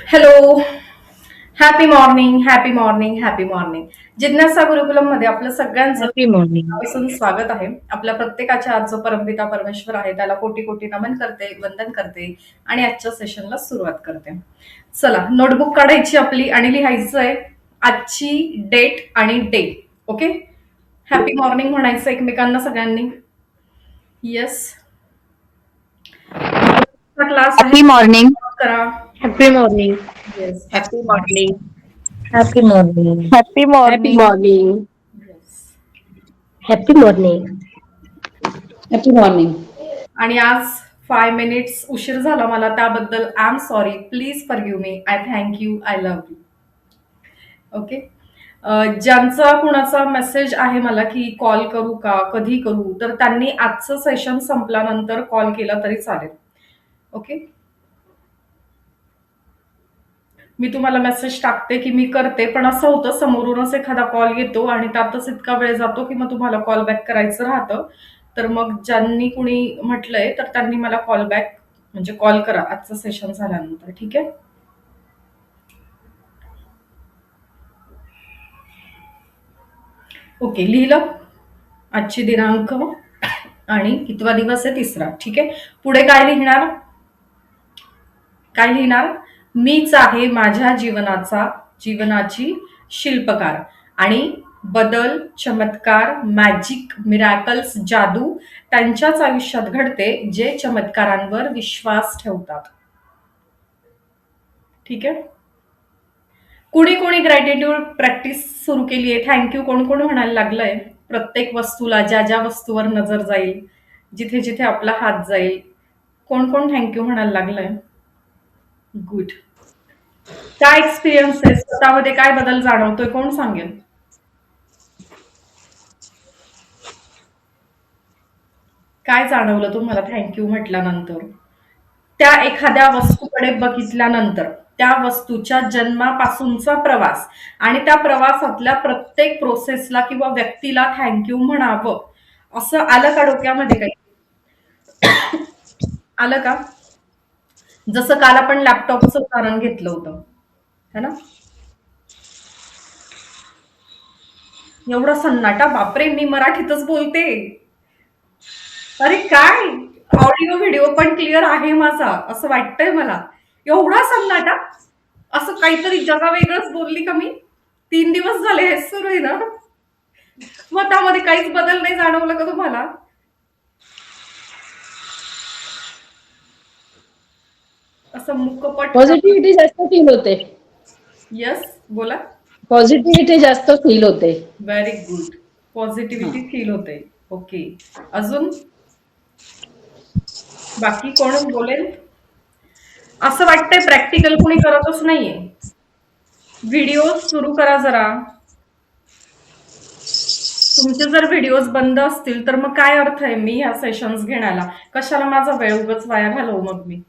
Hello, happy morning, happy morning, happy morning. जिज्ञासा गुरुकुलम मध्ये आपलं सगळ्यांचं हॅपी मॉर्निंग. मनापासून स्वागत आहे. आपल्या प्रत्येकाच्या आज जो परमपिता परमेश्वर आहे त्याला कोटी कोटी नमन करते, वंदन करते आणि आजच्या सेशनला सुरुवात करते. चला, नोटबुक काढायची आपली आणि लिहायचंय आजची डेट आणि डे. ओके, हॅपी मॉर्निंग म्हणायचं एकमेकांना सगळ्यांनी. येस, क्लास आहे, हॅपी मॉर्निंग. करा. Happy morning. Yes, happy morning. Happy morning. Happy happy morning. Morning. Yes. Happy morning. Happy morning. आणि आज 5 मिनिट्स उशीर झाला मला, त्याबद्दल I am sorry. Please forgive me. I thank you. I love you. Okay. ज्यांचा कुणाचा message आहे मला की कॉल करू का, कधी करू, तर त्यांनी आजचं सेशन संपल्यानंतर कॉल केला तरी चालेल. ओके, मी तुम्हाला मेसेज टाकते की मी करते, पण असं होतं समोरूनच एखादा कॉल येतो आणि त्यातच इतका वेळ जातो की मग तुम्हाला कॉल बॅक करायचं राहतं. तर मग ज्यांनी कुणी म्हटलंय तर त्यांनी मला कॉल बॅक म्हणजे कॉल करा आजचं सेशन झाल्यानंतर. ठीक आहे. ओके, लिहिलं आजची दिनांक आणि कितवा दिवस आहे, तिसरा. ठीक आहे, पुढे काय लिहिणार, काय लिहिणार, मीच आहे माझ्या जीवनाची शिल्पकार आणि बदल, चमत्कार, मॅजिक, मिरॅकल्स, जादू त्यांच्याच आयुष्यात घडते जे चमत्कारांवर विश्वास ठेवतात. ठीक आहे. कुणी कुणी ग्रॅटिट्यूड प्रॅक्टिस सुरू केली आहे, थँक्यू. कोण कोण म्हणायला लागलंय, प्रत्येक वस्तूला, ज्या ज्या वस्तूवर नजर जाईल, जिथे जिथे आपला हात जाईल, कोण कोण थँक्यू म्हणायला लागलंय. गुड. काय एक्सपिरियन्स आहे, स्वतःमध्ये काय बदल जाणवतोय, कोण सांगेल. काय जाणवलं तुम्हाला थँक्यू म्हटल्यानंतर, त्या एखाद्या वस्तूकडे बघितल्यानंतर, त्या वस्तूच्या जन्मापासूनचा प्रवास आणि त्या प्रवासातल्या प्रत्येक प्रोसेसला किंवा व्यक्तीला थँक्यू म्हणावं असं आलं का डोक्यामध्ये, काही आलं का. जसं काल आपण लॅपटॉपचं उदाहरण घेतलं होतं है ना. एवढा सन्नाटा, बापरे, मी मराठीतच बोलते. अरे काय, ऑडिओ व्हिडिओ पण क्लिअर आहे माझा असं वाटतंय मला. एवढा सन्नाटा, असं काहीतरी जगा वेगळंच बोलली का मी. 3 दिवस झाले हेच सुरू आहे ना. मग त्यामध्ये काहीच बदल नाही जाणवलं का तुम्हाला. असं मुक्कपट. पॉझिटिव्हिटी जास्त फील होते. येस, बोला. पॉझिटिव्हिटी जास्त फील होते. Very good. पॉझिटिव्हिटी फील होते. ओके, अजून बाकी कोण बोलेल. असं वाटतंय प्रॅक्टिकल कोणी करतच नाहीये. व्हिडिओ सुरू करा जरा. तुमचे जर व्हिडिओज बंद असतील तर मग काय अर्थ आहे मी ह्या सेशन्स घेण्याला, कशाला माझा वेळ उगाच वाया घालवू मग मी.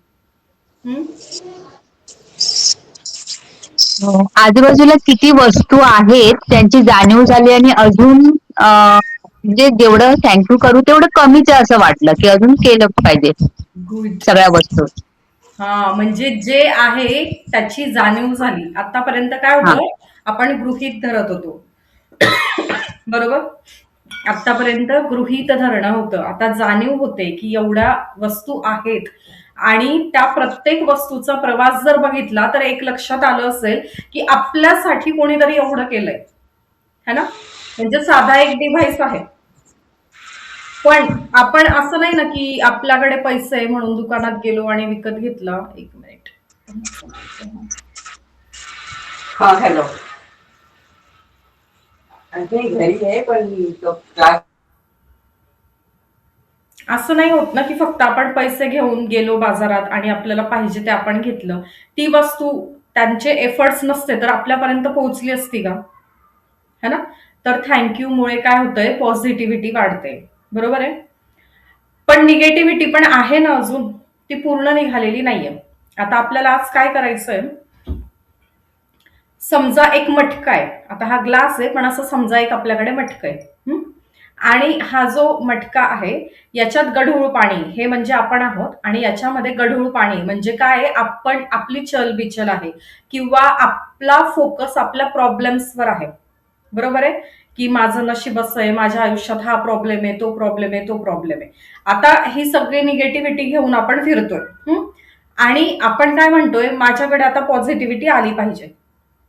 आजूबाजूला किती वस्तू आहेत त्यांची जाणीव झाली आणि अजून म्हणजे जेवढं थँक्यू करू तेवढं कमीच आहे असं वाटलं की अजून केलं पाहिजे गुड. सगळ्या वस्तू. हा, म्हणजे जे आहे त्याची जाणीव झाली. आतापर्यंत काय हा, होतं, आपण गृहीत धरत होतो, बरोबर. आतापर्यंत गृहीत धरणं होतं, आता जाणीव होते की एवढ्या वस्तू आहेत आणि त्या प्रत्येक वस्तूचा प्रवास जर बघितला तर एक लक्षात आलं असेल की आपल्यासाठी कोणीतरी एवढं केलंय है ना. म्हणजे साधा एक डिव्हाइस आहे, पण आपण असं नाही ना की आपल्याकडे पैसे आहे म्हणून दुकानात गेलो आणि विकत घेतला. एक मिनिट. हा, हॅलो. आणि घरी आहे पण तो क्लास. असं नाही होत ना की फक्त आपण पैसे घेऊन गेलो बाजारात आणि आपल्याला पाहिजे ते आपण घेतलं. ती वस्तू त्यांचे एफर्ट्स नसते तर आपल्यापर्यंत पोहोचली असती का, है ना. तर थँक्यू मुळे काय होतंय, पॉझिटिव्हिटी वाढते, बरोबर आहे. पण निगेटिव्हिटी पण आहे ना अजून, ती पूर्ण निघालेली नाहीये. आता आपल्याला आज काय करायचंय, समजा एक मटका आहे, आता हा ग्लास आहे पण असं समजा एक आपल्याकडे मटका आहे. आणि हा जो मटका आहे याच्यात गढूळ पाणी हे म्हणजे आपण आहोत, आणि याच्यामध्ये गढूळ पाणी म्हणजे काय आहे, आपण आपली चलबिचल आहे किंवा आपला फोकस आपल्या प्रॉब्लेम्सवर आहे. बरोबर आहे, की माझं नशीब असं आहे, माझ्या आयुष्यात हा प्रॉब्लेम आहे, तो प्रॉब्लेम आहे, तो प्रॉब्लेम आहे. आता ही सगळी निगेटिव्हिटी घेऊन आपण फिरतोय. आणि आपण काय म्हणतोय, माझ्याकडे आता पॉझिटिव्हिटी आली पाहिजे.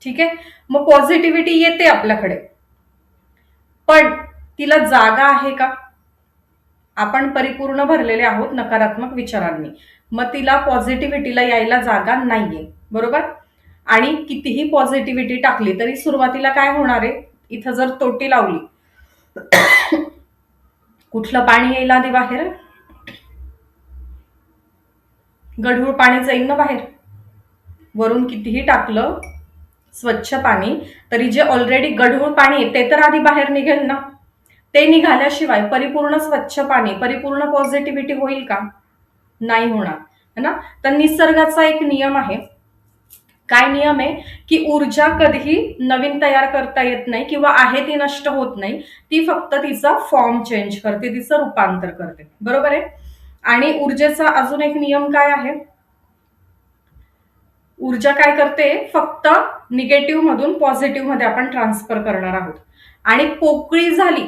ठीक आहे, मग पॉझिटिव्हिटी येते आपल्याकडे, पण तिला जागा आहे का? आपण परिपूर्ण भरलेले आहोत नकारात्मक विचारांनी, मग तिला पॉझिटिव्हिटीला यायला जागा नाहीये. बरोबर. आणि कितीही पॉझिटिव्हिटी टाकली तरी सुरुवातीला काय होणार आहे, इथं जर तोटी लावली कुठलं पाणी येईल आधी बाहेर? गढूळ पाणी जाईल ना बाहेर. वरून कितीही टाकलं स्वच्छ पाणी तरी जे ऑलरेडी गढूळ पाणी आहे ते तर आधी बाहेर निघेल ना. ते निघाल्याशिवाय परिपूर्ण स्वच्छ पाणी, परिपूर्ण पॉझिटिव्हिटी होईल का? नाही होणार, है ना. तर निसर्गाचा एक नियम आहे. काय नियम आहे, की ऊर्जा कधीही नवीन तयार करता येत नाही किंवा आहे ती नष्ट होत नाही, ती फक्त तिचा फॉर्म चेंज करते, तिचं रूपांतर करते. बरोबर आहे. आणि ऊर्जेचा अजून एक नियम काय आहे, ऊर्जा काय करते, फक्त निगेटिव्ह मधून पॉझिटिव्ह मध्ये आपण ट्रान्सफर करणार आहोत. आणि पोकळी झाली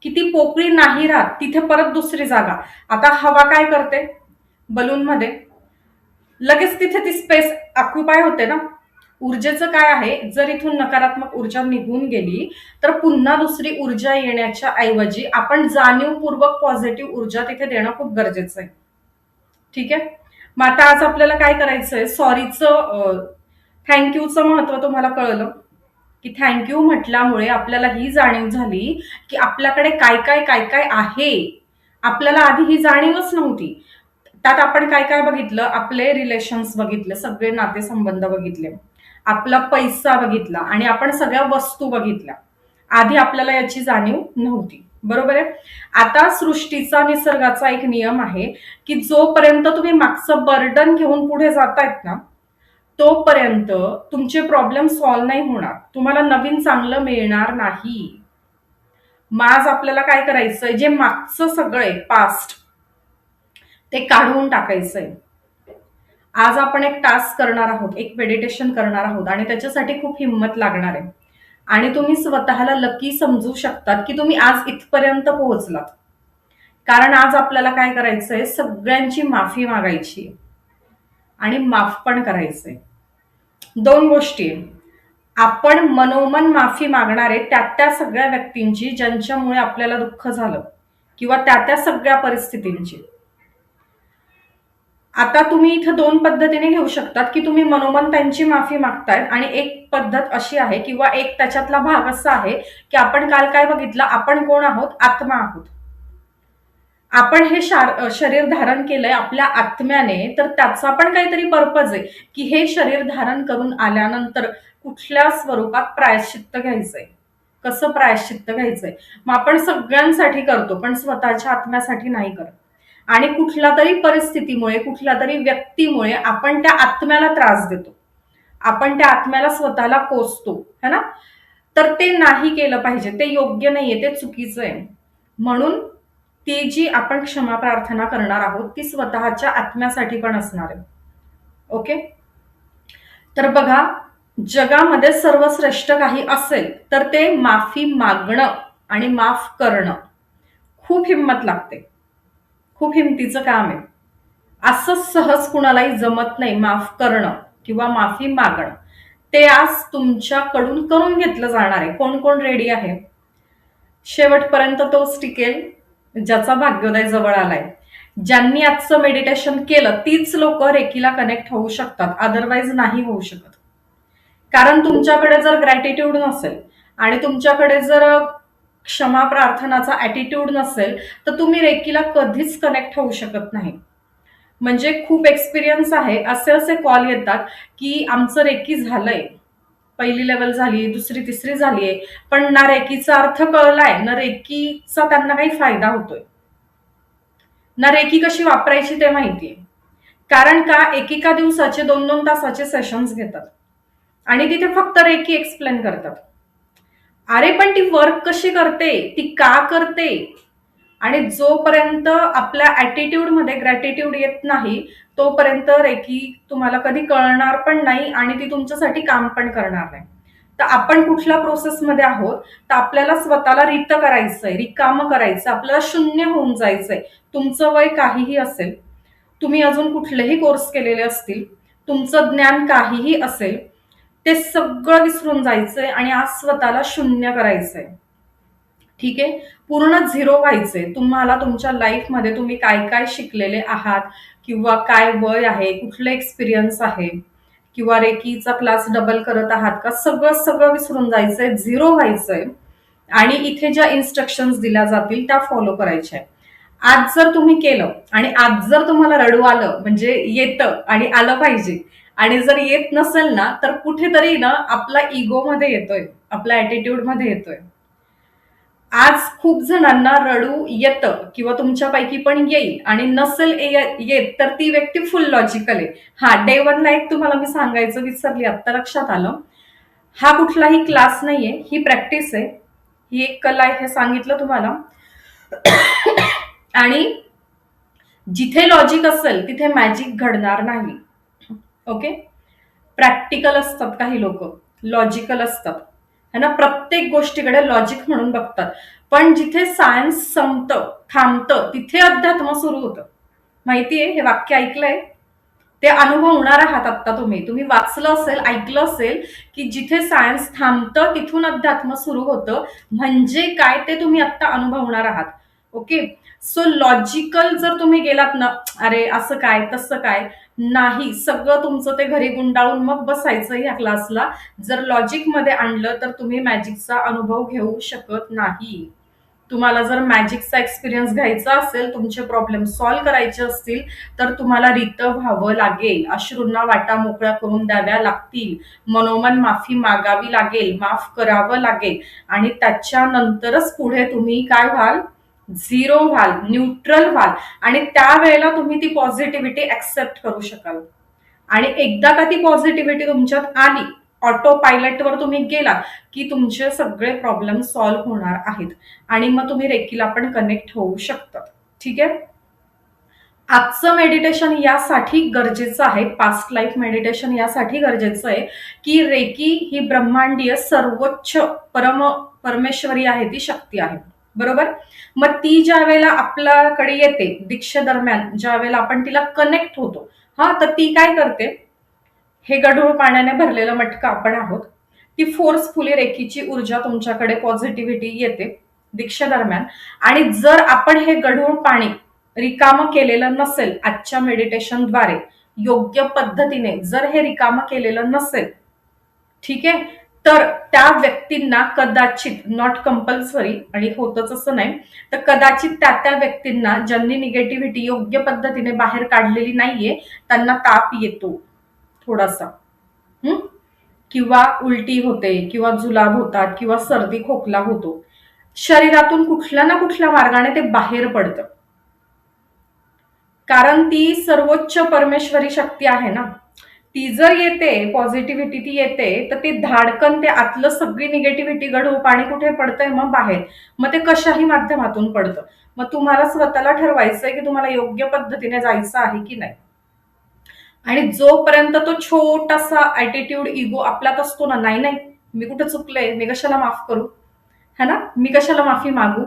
की ती पोकळी नाही राहत, तिथे परत दुसरी जागा. आता हवा काय करते बलून मध्ये, लगेच तिथे ती स्पेस ऑक्युपाय होते ना. ऊर्जेचं काय आहे, जर इथून नकारात्मक ऊर्जा निघून गेली तर पुन्हा दुसरी ऊर्जा येण्याच्या ऐवजी आपण जाणीवपूर्वक पॉझिटिव्ह ऊर्जा तिथे देणं खूप गरजेचं आहे. ठीक आहे. मग आता आज आपल्याला काय करायचंय, सॉरीचं, थँक्यूचं महत्व तुम्हाला कळलं, की थँक्यू म्हटल्यामुळे आपल्याला ही जाणीव झाली की आपल्याकडे काय काय काय काय आहे. आपल्याला आधी ही जाणीवच नव्हती. त्यात आपण काय काय बघितलं, आपले रिलेशन्स बघितले, सगळे नातेसंबंध बघितले, आपला पैसा बघितला, आणि आपण सगळ्या वस्तू बघितल्या. आधी आपल्याला याची जाणीव नव्हती. बरोबर आहे. आता सृष्टीचा, निसर्गाचा एक नियम आहे की जोपर्यंत तुम्ही मागचं बर्डन घेऊन पुढे जातायत ना, तोपर्यंत तुमचे प्रॉब्लेम सॉल्व्ह नाही होणार, तुम्हाला नवीन चांगलं मिळणार नाही. मग आज आपल्याला काय करायचंय, जे मागचं सगळे पास्ट ते काढून टाकायचंय. आज आपण एक टास्क करणार आहोत, एक मेडिटेशन करणार आहोत, आणि त्याच्यासाठी खूप हिंमत लागणार आहे. आणि तुम्ही स्वतःला लकी समजू शकतात की तुम्ही आज इथपर्यंत पोहोचलात, कारण आज आपल्याला काय करायचंय, सगळ्यांची माफी मागायची आणि माफ पण करायचंय. दोन गोष्टी आहे. आपण मनोमन माफी मागणार आहे त्या सगळ्या व्यक्तींची ज्यांच्यामुळे आपल्याला दुःख झालं, किंवा त्या सगळ्या परिस्थितींची. आता तुम्ही इथं दोन पद्धतीने घेऊ शकतात, की तुम्ही मनोमन त्यांची माफी मागतायत, आणि एक पद्धत अशी आहे किंवा एक त्याच्यातला भाग असा आहे की आपण काल काय बघितलं, आपण कोण आहोत, आत्मा आहोत. आपण हे शरीर धारण केलंय आपल्या आत्म्याने, तर त्याचा पण काहीतरी पर्पज आहे की हे शरीर धारण करून आल्यानंतर कुठल्या स्वरूपात प्रायश्चित्त घ्यायचंय, कसं प्रायश्चित्त घ्यायचंय. मग आपण सगळ्यांसाठी करतो पण स्वतःच्या आत्म्यासाठी नाही करत. आणि कुठल्या तरी परिस्थितीमुळे, कुठल्या तरी व्यक्तीमुळे आपण त्या आत्म्याला त्रास देतो, आपण त्या आत्म्याला स्वतःला कोसतो, है ना. तर ते नाही केलं पाहिजे, ते योग्य नाहीये, ते चुकीचं आहे. म्हणून ती जी आपण क्षमा प्रार्थना करणार आहोत ती स्वतःच्या आत्म्यासाठी पण असणार आहे. ओके. तर बघा, जगामध्ये सर्वश्रेष्ठ काही असेल तर ते माफी मागणं आणि माफ करणं. खूप हिंमत लागते, खूप हिमतीचं काम आहे. असं सहज कुणालाही जमत नाही माफ करणं किंवा माफी मागणं. ते आज तुमच्याकडून करून घेतलं जाणार आहे. कोण कोण रेडी आहे? शेवटपर्यंत तोच टिकेल ज्याचा भाग्योदय जवळ आलाय. ज्यांनी आजचं मेडिटेशन केलं तीच लोक रेकीला कनेक्ट होऊ शकतात, अदरवाईज नाही होऊ शकत. कारण तुमच्याकडे जर ग्रॅटिट्यूड नसेल आणि तुमच्याकडे जर क्षमा प्रार्थनाचा ॲटिट्यूड नसेल तर तुम्ही रेकीला कधीच कनेक्ट होऊ शकत नाही. म्हणजे खूप एक्सपिरियन्स आहे, असे असे कॉल येतात की आमचं रेकी झालंय, पहिली लेवल झाली, दुसरी तिसरी झालीये, पण ना रेकीचा अर्थ कळलाय, ना रेकीचा त्यांना काही फायदा होतोय, ना रेकी कशी वापरायची ते माहितीये. कारण का, एकेका दिवसाचे 2-2 तासाचे सेशन्स घेतात आणि तिथे फक्त रेकी एक्सप्लेन करतात. अरे पण ती वर्क कशी करते, ती का करते, आणि जोपर्यंत आपल्या ऍटिट्यूड मध्ये ग्रॅटिट्यूड येत नाही तोपर्यंत रेकी तुम्हाला कधी कळणार पण नाही आणि ती तुमच्यासाठी काम पण करणार नाही. तर आपण कुठल्या प्रोसेसमध्ये आहोत, तर आपल्याला स्वतःला रित करायचंय, रिकामं करायचं, आपल्याला शून्य होऊन जायचंय. तुमचं वय काहीही असेल, तुम्ही अजून कुठलेही कोर्स केलेले असतील, तुमचं ज्ञान काहीही असेल, ते सगळं विसरून जायचंय आणि आज स्वतःला शून्य करायचंय. ठीक आहे, पूर्ण झिरो व्हायचंय. तुम्हाला तुमच्या लाईफमध्ये तुम्ही काय काय शिकलेले आहात, किंवा काय वय आहे, कुठले एक्सपिरियन्स आहे, किंवा रेकीचा क्लास डबल करत आहात का, सगळं सगळं विसरून जायचंय, झिरो व्हायचंय. आणि इथे ज्या इन्स्ट्रक्शन्स दिल्या जातील त्या फॉलो करायच्या. आज जर तुम्ही केलं आणि आज जर तुम्हाला रडू आलं, म्हणजे येतं आणि आलं पाहिजे, आणि जर येत नसेल ना तर कुठेतरी ना आपला इगो मध्ये येतोय, आपल्या ऍटिट्यूड मध्ये येतोय. आज खूप जणांना रडू येतं किंवा तुमच्यापैकी पण येईल, आणि नसेल येत तर ती व्यक्ती फुल लॉजिकल आहे. हा, डे 1ला एक तुम्हाला मी सांगायचं विसरली, आत्ता लक्षात आलं. हा कुठलाही क्लास नाहीये, ही प्रॅक्टिस आहे, ही एक कला आहे, हे सांगितलं तुम्हाला. आणि जिथे लॉजिक असेल तिथे मॅजिक घडणार नाही. ओके, प्रॅक्टिकल असतात काही लोक, लॉजिकल असतात है ना, प्रत्येक गोष्टीकडे लॉजिक म्हणून बघतात. पण जिथे सायन्स संपतं, थांबतं, तिथे अध्यात्म सुरू होतं. माहितीये, हे वाक्य ऐकलंय, ते अनुभवणार आहात आता. तुम्ही वाचलं असेल, ऐकलं असेल की जिथे सायन्स थांबतं तिथून अध्यात्म सुरू होतं. म्हणजे काय ते तुम्ही आता अनुभवणार आहात. ओके, सो लॉजिकल जर तुम्ही गेलात ना, अरे असं काय तसं काय, नाही, सगळं तुमचं ते घरी गुंडाळून मग बसायचं या क्लासला. जर लॉजिक मध्ये आणलं तर तुम्ही मॅजिकचा अनुभव घेऊ शकत नाही. तुम्हाला जर मॅजिकचा एक्सपिरियन्स घ्यायचा असेल, तुमचे प्रॉब्लेम सॉल्व्ह करायचे असतील, तर तुम्हाला रित व्हावं लागेल, अश्रूंना वाटा मोकळ्या करून द्याव्या लागतील, मनोमन माफी मागावी लागेल, माफ करावं लागेल, आणि त्याच्यानंतरच पुढे तुम्ही काय व्हाल, झिरो व्हाल, न्यूट्रल व्हाल, आणि त्यावेळेला तुम्ही ती पॉझिटिव्हिटी ऍक्सेप्ट करू शकाल. आणि एकदा का ती पॉझिटिव्हिटी तुमच्यात आली, ऑटो पायलटवर तुम्ही गेला की तुमचे सगळे प्रॉब्लेम सॉल्व्ह होणार आहेत, आणि मग तुम्ही रेकीला पण कनेक्ट होऊ शकता. ठीक आहे, आजचं मेडिटेशन यासाठी गरजेचं आहे, पास्ट लाईफ मेडिटेशन यासाठी गरजेचं आहे की रेकी ही ब्रह्मांडीय सर्वोच्च परमेश्वरी आहे, ती शक्ती आहे. बरोबर, मग ती ज्या वेळेला आपल्याकडे येते दीक्षेदरम्यान, ज्या वेळेला आपण तिला कनेक्ट होतो, हा, तर ती काय करते, हे गढूळ पाण्याने भरलेलं मटकं आपण आहोत, ती फोर्सफुली रेकीची ऊर्जा तुमच्याकडे पॉझिटिव्हिटी येते दीक्षेदरम्यान. आणि जर आपण हे गढूळ पाणी रिकामं केलेलं नसेल आजच्या मेडिटेशनद्वारे, योग्य पद्धतीने जर हे रिकामं केलेलं नसेल, ठीक आहे, तर त्या व्यक्तींना कदाचित, नॉट कंपल्सरी आणि होतच असं नाही, तर कदाचित त्या व्यक्तींना ज्यांनी निगेटिव्हिटी योग्य पद्धतीने बाहेर काढलेली नाहीये त्यांना ताप येतो थोडासा, किंवा उलटी होते, किंवा जुलाब होतात, किंवा सर्दी खोकला होतो. शरीरातून कुठल्या ना कुठल्या मार्गाने ते बाहेर पडतं, कारण ती सर्वोच्च परमेश्वरी शक्ती आहे ना. ती जर येते, पॉझिटिव्हिटी ती येते, तर ती धाडकन ते आतलं सगळी निगेटिव्हिटी गढूळ पाणी कुठे पडतंय, मग बाहेर. मग ते कशाही माध्यमातून पडतं. मग तुम्हाला स्वतःला ठरवायचंय की तुम्हाला योग्य पद्धतीने जायचं आहे की नाही. आणि जोपर्यंत तो छोटासा ऍटिट्यूड, इगो आपल्यात असतो ना, नाही नाही मी कुठे चुकले, मी कशाला माफ करू, है ना, मी कशाला माफी मागू,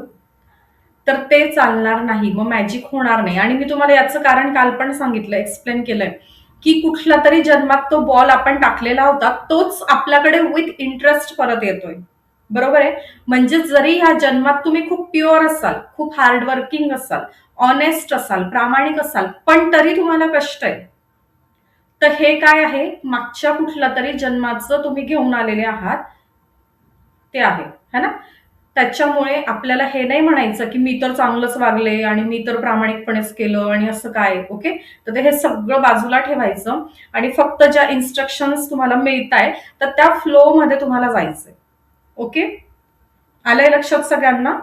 तर ते चालणार नाही, मग मॅजिक होणार नाही. आणि मी तुम्हाला याचं कारण काल पण सांगितलं, एक्सप्लेन केलंय की कुठला तरी जन्मात तो बॉल आपण टाकलेला होता, तोच आपल्याकडे विथ इंटरेस्ट परत येतोय. बरोबर आहे, म्हणजे जरी ह्या जन्मात तुम्ही खूप प्युअर असाल, खूप हार्डवर्किंग असाल, ऑनेस्ट असाल, प्रामाणिक असाल, पण तरी तुम्हाला कष्ट आहे, तर हे काय आहे, मागच्या कुठल्या तरी जन्माचं तुम्ही घेऊन आलेले आहात, ते आहे, है ना. त्याच्यामुळे आपल्याला हे नाही म्हणायचं की मी तर चांगलंच वागले आणि मी तर प्रामाणिकपणेच केलं आणि असं काय. ओके, तर हे सगळं बाजूला ठेवायचं आणि फक्त ज्या इन्स्ट्रक्शन्स तुम्हाला मिळताय तर त्या फ्लो मध्ये तुम्हाला जायचंय. ओके, आलंय लक्षात सगळ्यांना.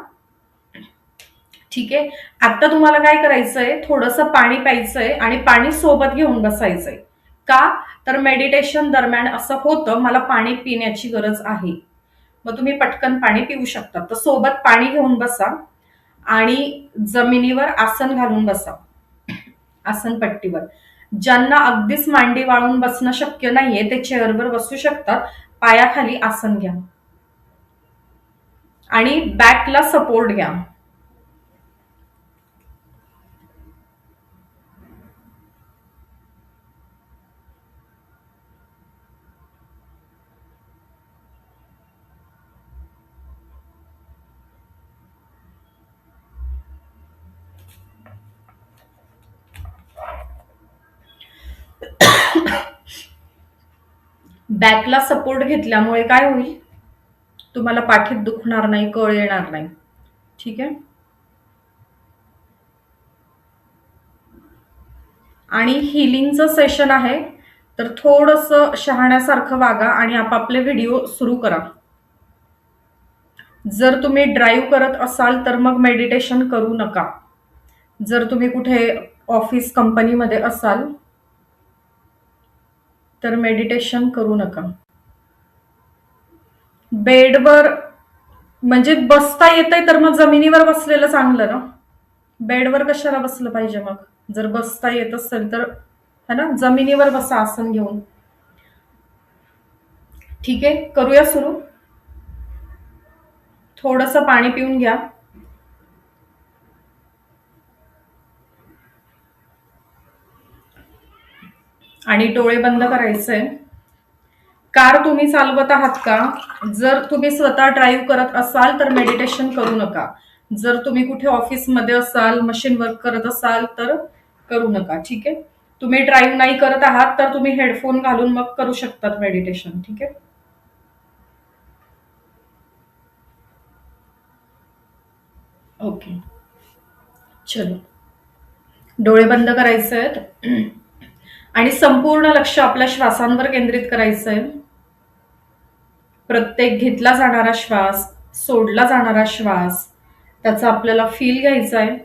ठीक आहे, आता तुम्हाला काय करायचंय, थोडंसं पाणी प्यायचंय आणि पाणी सोबत घेऊन बसायचंय. का, तर मेडिटेशन दरम्यान असं होतं, मला पाणी पिण्याची गरज आहे. मग तुम्ही पटकन पाणी पिऊ शकता. तर सोबत पाणी घेऊन बसा आणि जमिनीवर आसन घालून बसा, आसन पट्टीवर. ज्यांना अगदीच मांडी वाळून बसणं शक्य नाहीये ते चेअरवर बसू शकतात. पायाखाली आसन घ्या आणि बॅकला सपोर्ट घ्या. बॅकला सपोर्ट घेतल्यामुळे काय होईल, तुम्हाला पाठीत दुखणार नाही, कळ येणार नाही. ठीक आहे. आणि हिलिंगचं सेशन आहे, तर थोडंसं शहाण्यासारखं वागा आणि आपापले व्हिडिओ सुरू करा. जर तुम्ही ड्राईव्ह करत असाल तर मग मेडिटेशन करू नका. जर तुम्ही कुठे ऑफिस कंपनीमध्ये असाल तर मेडिटेशन करू नका. बेडवर म्हणजे बसता येतंय तर मग जमिनीवर बसलेलं चांगलं ना. बेडवर कशाला बसलं पाहिजे मग? जर बसता येत असेल तर है ना, जमिनीवर बसा आसन घेऊन. ठीक आहे, करूया सुरू. थोडंसं पाणी पिऊन घ्या. आणि डोळे बंद करायचे. कार तुम्ही चालवत आहात का? जर तुम्ही स्वतः ड्राईव्ह करत असाल तर मेडिटेशन करू नका. जर तुम्ही कुठे ऑफिसमध्ये असाल, मशीन वर्क करत असाल तर करू नका. ठीक आहे. तुम्ही ड्राईव्ह नाही करत आहात तर तुम्ही हेडफोन घालून मग करू शकतात मेडिटेशन. ठीक आहे. ओके, चलो. डोळे बंद करायचे आहेत आणि संपूर्ण लक्ष आपल्या श्वासांवर केंद्रित करायचं आहे. प्रत्येक घेतला जाणारा श्वास, सोडला जाणारा श्वास, त्याचा आपल्याला फील घ्यायचा आहे.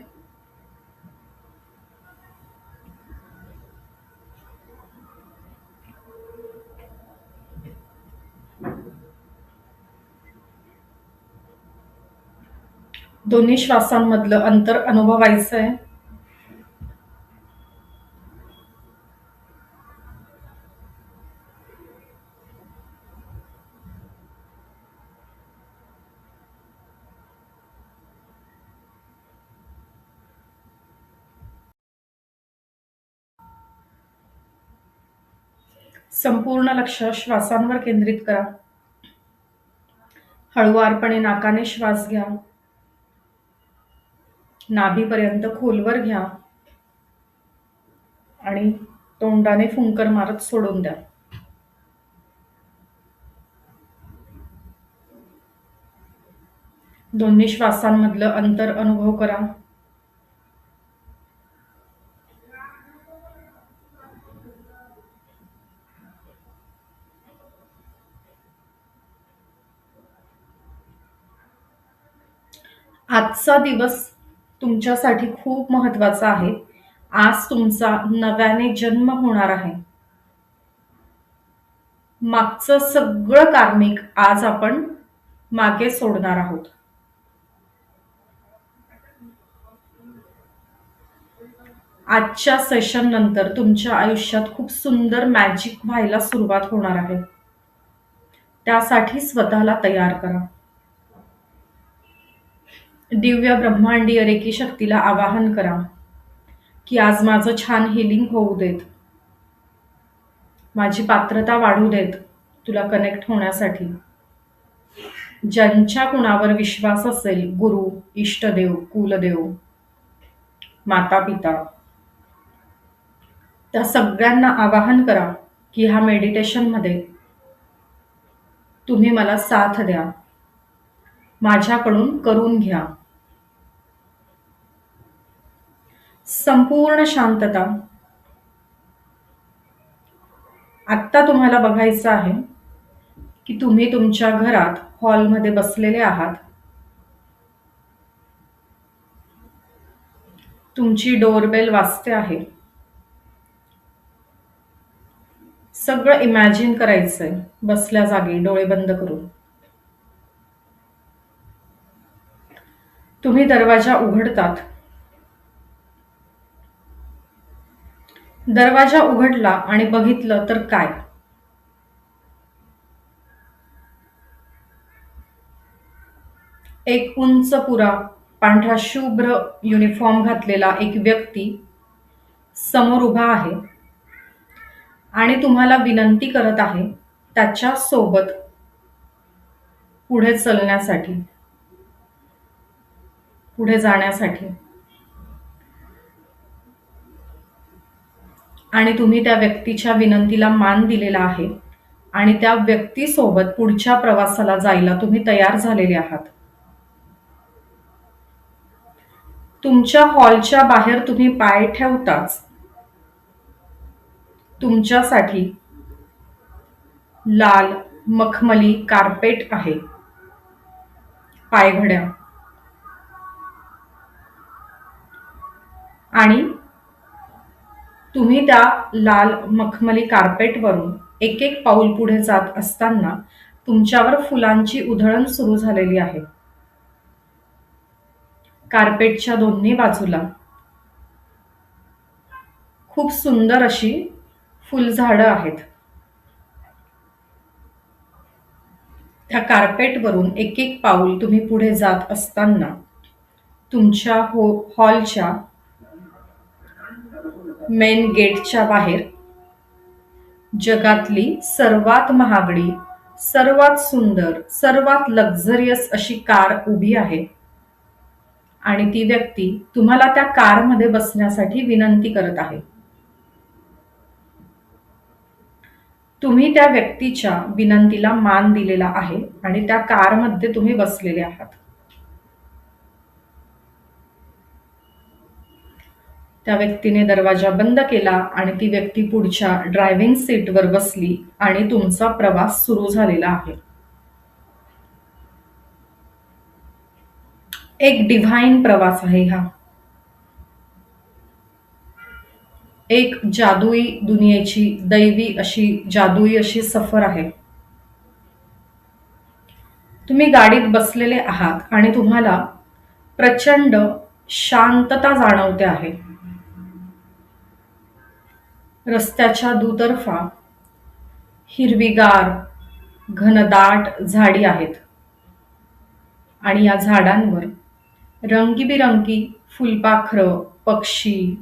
दोन्ही श्वासांमधलं अंतर अनुभवायचं आहे. संपूर्ण लक्ष श्वासांवर केंद्रित करा. हळुवारपणे नाकाने श्वास घ्या. नाभीपर्यंत खोलवर घ्या आणि तोंडाने फुंकर मारत सोडून द्या. दोन्ही श्वासांमधलं अंतर अनुभव करा. आजचा दिवस तुमच्यासाठी खूप महत्वाचा आहे. आज तुमचा नव्याने जन्म होणार आहे. मागचं सगळं कार्मिक आज आपण मागे सोडणार आहोत. आजच्या सेशन नंतर तुमच्या आयुष्यात खूप सुंदर मॅजिक व्हायला सुरुवात होणार आहे. त्यासाठी स्वतःला तयार करा. दिव्य ब्रह्मांडीय रेकी शक्तीला आवाहन करा की आज माझं छान हिलिंग होऊ देत, माझी पात्रता वाढू देत तुला कनेक्ट होण्यासाठी. ज्यांच्या कुणावर विश्वास असेल, गुरु, इष्टदेव, कुलदेव, माता पिता, त्या सगळ्यांना आवाहन करा की ह्या मेडिटेशनमध्ये तुम्ही मला साथ द्या, माझ्याकडून करून घ्या. संपूर्ण शांतता. आत्ता तुम्हाला बघायचं आहे की तुम्ही तुमच्या घरात हॉलमध्ये बसलेले आहात. तुमची डोरबेल वाजते आहे. सगळं इमॅजिन करायचंय बसल्या जागी डोळे बंद करून. तुम्ही दरवाजा उघडतात. दरवाजा उघडला आणि बघितलं तर काय? एक उंच पुरा पांढरा शुभ्र युनिफॉर्म घातलेला एक व्यक्ती समोर उभा आहे आणि तुम्हाला विनंती करत आहे त्याच्या सोबत पुढे चलण्यासाठी, पुढे जाण्यासाठी. आणि तुम्ही त्या व्यक्तीच्या विनंतीला मान दिलेला आहे आणि त्या व्यक्तीसोबत पुढच्या प्रवासाला जायला तुम्ही तयार झालेले आहात. तुमच्या हॉलच्या बाहेर तुम्ही पाय ठेवताच तुमच्यासाठी लाल मखमली कार्पेट आहे, पायघड्या, आणि तुम्ही त्या लाल मखमली कार्पेटवरून एक एक पाऊल पुढे जात असताना तुमच्यावर फुलांची उधळण सुरू झालेली आहे. कार्पेटच्या दोन्ही बाजूला खूप सुंदर अशी फुलझाडं आहेत. त्या कार्पेटवरून एक एक पाऊल तुम्ही पुढे जात असताना तुमच्या हॉलच्या मेन गेटच्या बाहेर जगातली सर्वात महागडी, सर्वात सुंदर, सर्वात लक्झरियस अशी कार उभी आहे आणि ती व्यक्ती तुम्हाला त्या कारमध्ये बसण्यासाठी विनंती करत आहे. तुम्ही त्या व्यक्तीच्या विनंतीला मान दिलेला आहे आणि त्या कारमध्ये तुम्ही बसलेले आहात. त्या व्यक्तीने दरवाजा बंद केला आणि ती व्यक्ती पुढच्या ड्रायव्हिंग सीटवर बसली आणि तुमचा प्रवास सुरू झालेला आहे. एक डिव्हाइन प्रवास आहे हा. एक जादुई दुनियेची दैवी अशी जादुई अशी सफर आहे. तुम्ही गाडीत बसलेले आहात आणि तुम्हाला प्रचंड शांतता जाणवते आहे. रस्त्याच्या दुतर्फा हिरवीगार घनदाट झाडी आहेत आणि या झाडांवर रंगीबिरंगी फुलपाखरं, पक्षी,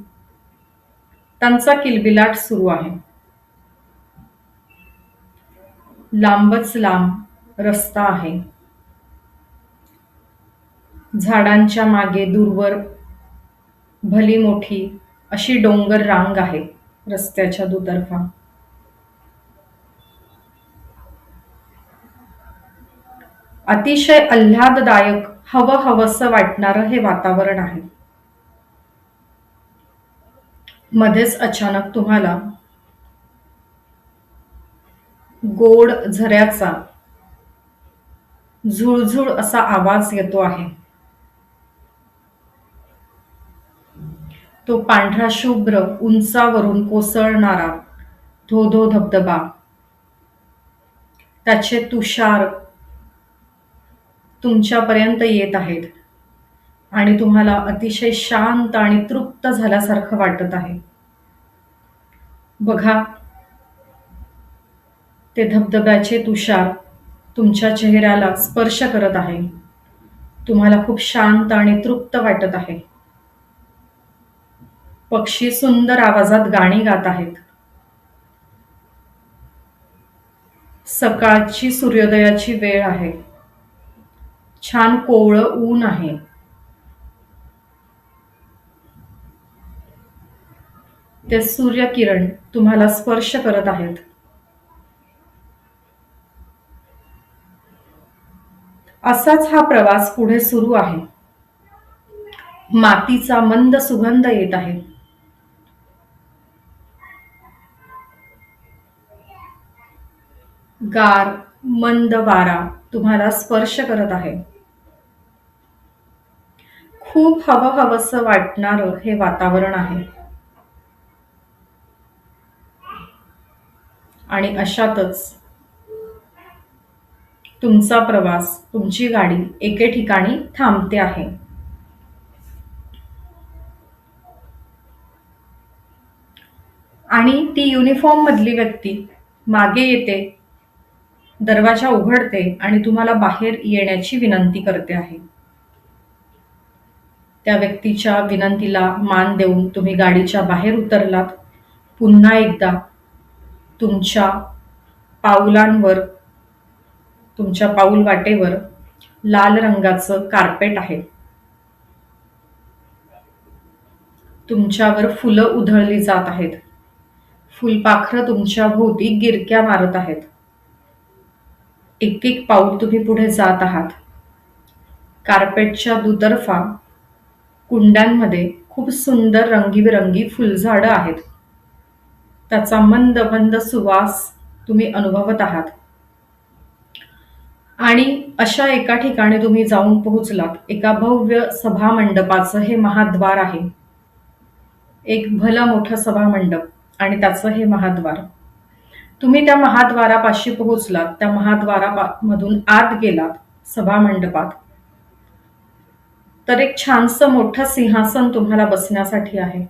त्यांचा किलबिलाट सुरू आहे. लांबच लांब रस्ता आहे. झाडांच्या मागे दूरवर भली मोठी अशी डोंगर रांग आहे रस्त्याच्या दुतर्फा. अतिशय आल्हाददायक, हवंहवंसं वाटणारं हे वातावरण आहे. मध्येच अचानक तुम्हाला गोड झऱ्याचा झुळझुळ असा आवाज येतो आहे. तो पांढरा शुभ्र उंचावरून कोसळणारा धोधो धबधबा, त्याचे तुषार तुमच्यापर्यंत येत आहेत आणि तुम्हाला अतिशय शांत आणि तृप्त झाल्यासारखं वाटत आहे. बघा, ते धबधब्याचे तुषार तुमच्या चेहऱ्याला स्पर्श करत आहे. तुम्हाला खूप शांत आणि तृप्त वाटत आहे. पक्षी सुंदर आवाजात गाणी गात आहेत. सकाळची सूर्योदयाची वेळ आहे. छान कोवळं ऊन आहे. ते सूर्यकिरण तुम्हाला स्पर्श करत आहेत. असाच हा प्रवास पुढे सुरू आहे. मातीचा मंद सुगंध येत आहे. गार मंद वारा तुम्हाला स्पर्श करत आहे. खूप हवंहवंसं वाटणारं हे वातावरण आहे. आणि अशातच तुमचा प्रवास, तुमची गाडी एके ठिकाणी थांबते आहे. आणि ती युनिफॉर्म मधली व्यक्ती मागे येते, दरवाजा उघडते आणि तुम्हाला बाहेर येण्याची विनंती करते आहे. त्या व्यक्तीच्या विनंतीला मान देऊन तुम्ही गाडीच्या बाहेर उतरलात. पुन्हा एकदा तुमच्या पाऊलांवर, तुमच्या पाऊल वाटेवर लाल रंगाचं कार्पेट आहे. तुमच्यावर फुलं उधळली जात आहेत. फुलपाखरं तुमच्या भोवती गिरक्या मारत आहेत. एक एक पाऊल तुम्ही पुढे जात आहात. कार्पेटच्या दुतर्फा कुंड्यांमध्ये खूप सुंदर रंगीबेरंगी फुलझाडं आहेत. त्याचा मंद मंद सुवास तुम्ही अनुभवत आहात. आणि अशा एका ठिकाणी तुम्ही जाऊन पोहोचलात. एका भव्य सभा मंडपाचं हे महाद्वार आहे. एक भलं मोठं सभा मंडप आणि त्याचं हे महाद्वार. तुम्ही त्या महाद्वारापाशी पोहोचलात. त्या महाद्वारामधून आत गेलात सभा मंडपात, तर एक छानसं मोठं सिंहासन तुम्हाला बसण्यासाठी आहे.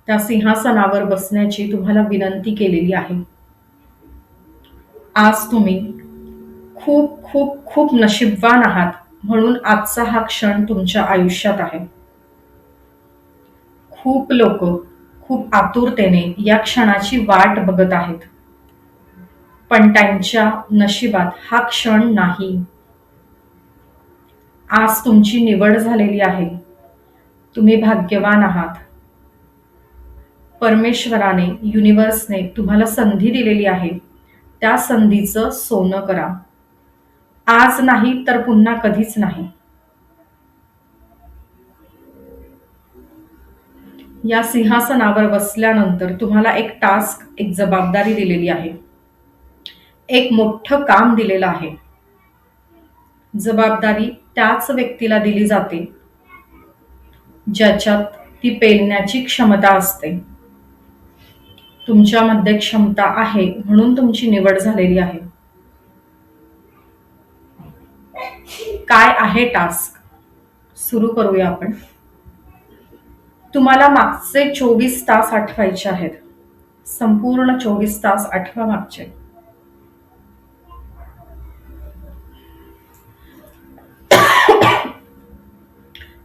त्या सिंहासनावर बसण्याची तुम्हाला विनंती केलेली आहे. आज तुम्ही खूप खूप खूप नशीबवान आहात, म्हणून आजचा हा क्षण तुमच्या आयुष्यात आहे. खूप लोक खूप आतुरतेने या क्षणाची वाट बघत आहेत, पण त्यांच्या नशिबात हा क्षण नाही. आज तुमची निवड झालेली आहे. तुम्ही भाग्यवान आहात. परमेश्वराने, युनिव्हर्सने तुम्हाला संधी दिलेली आहे. त्या संधीचं सोनं करा. आज नाही तर पुन्हा कधीच नाही. या सिंहासनावर बसल्यानंतर तुम्हाला एक टास्क, एक जबाबदारी दिलेली आहे. एक मोठं काम दिलेलं आहे. जबाबदारी त्याच व्यक्तीला दिली जाते ज्याच्यात ती पेलण्याची क्षमता असते. तुमच्यामध्ये क्षमता आहे म्हणून तुमची निवड झालेली आहे. काय आहे टास्क? सुरू करूया आपण. तुम्हाला मागचे 24 तास आठवायचे आहेत. संपूर्ण 24 तास आठवा मागचे.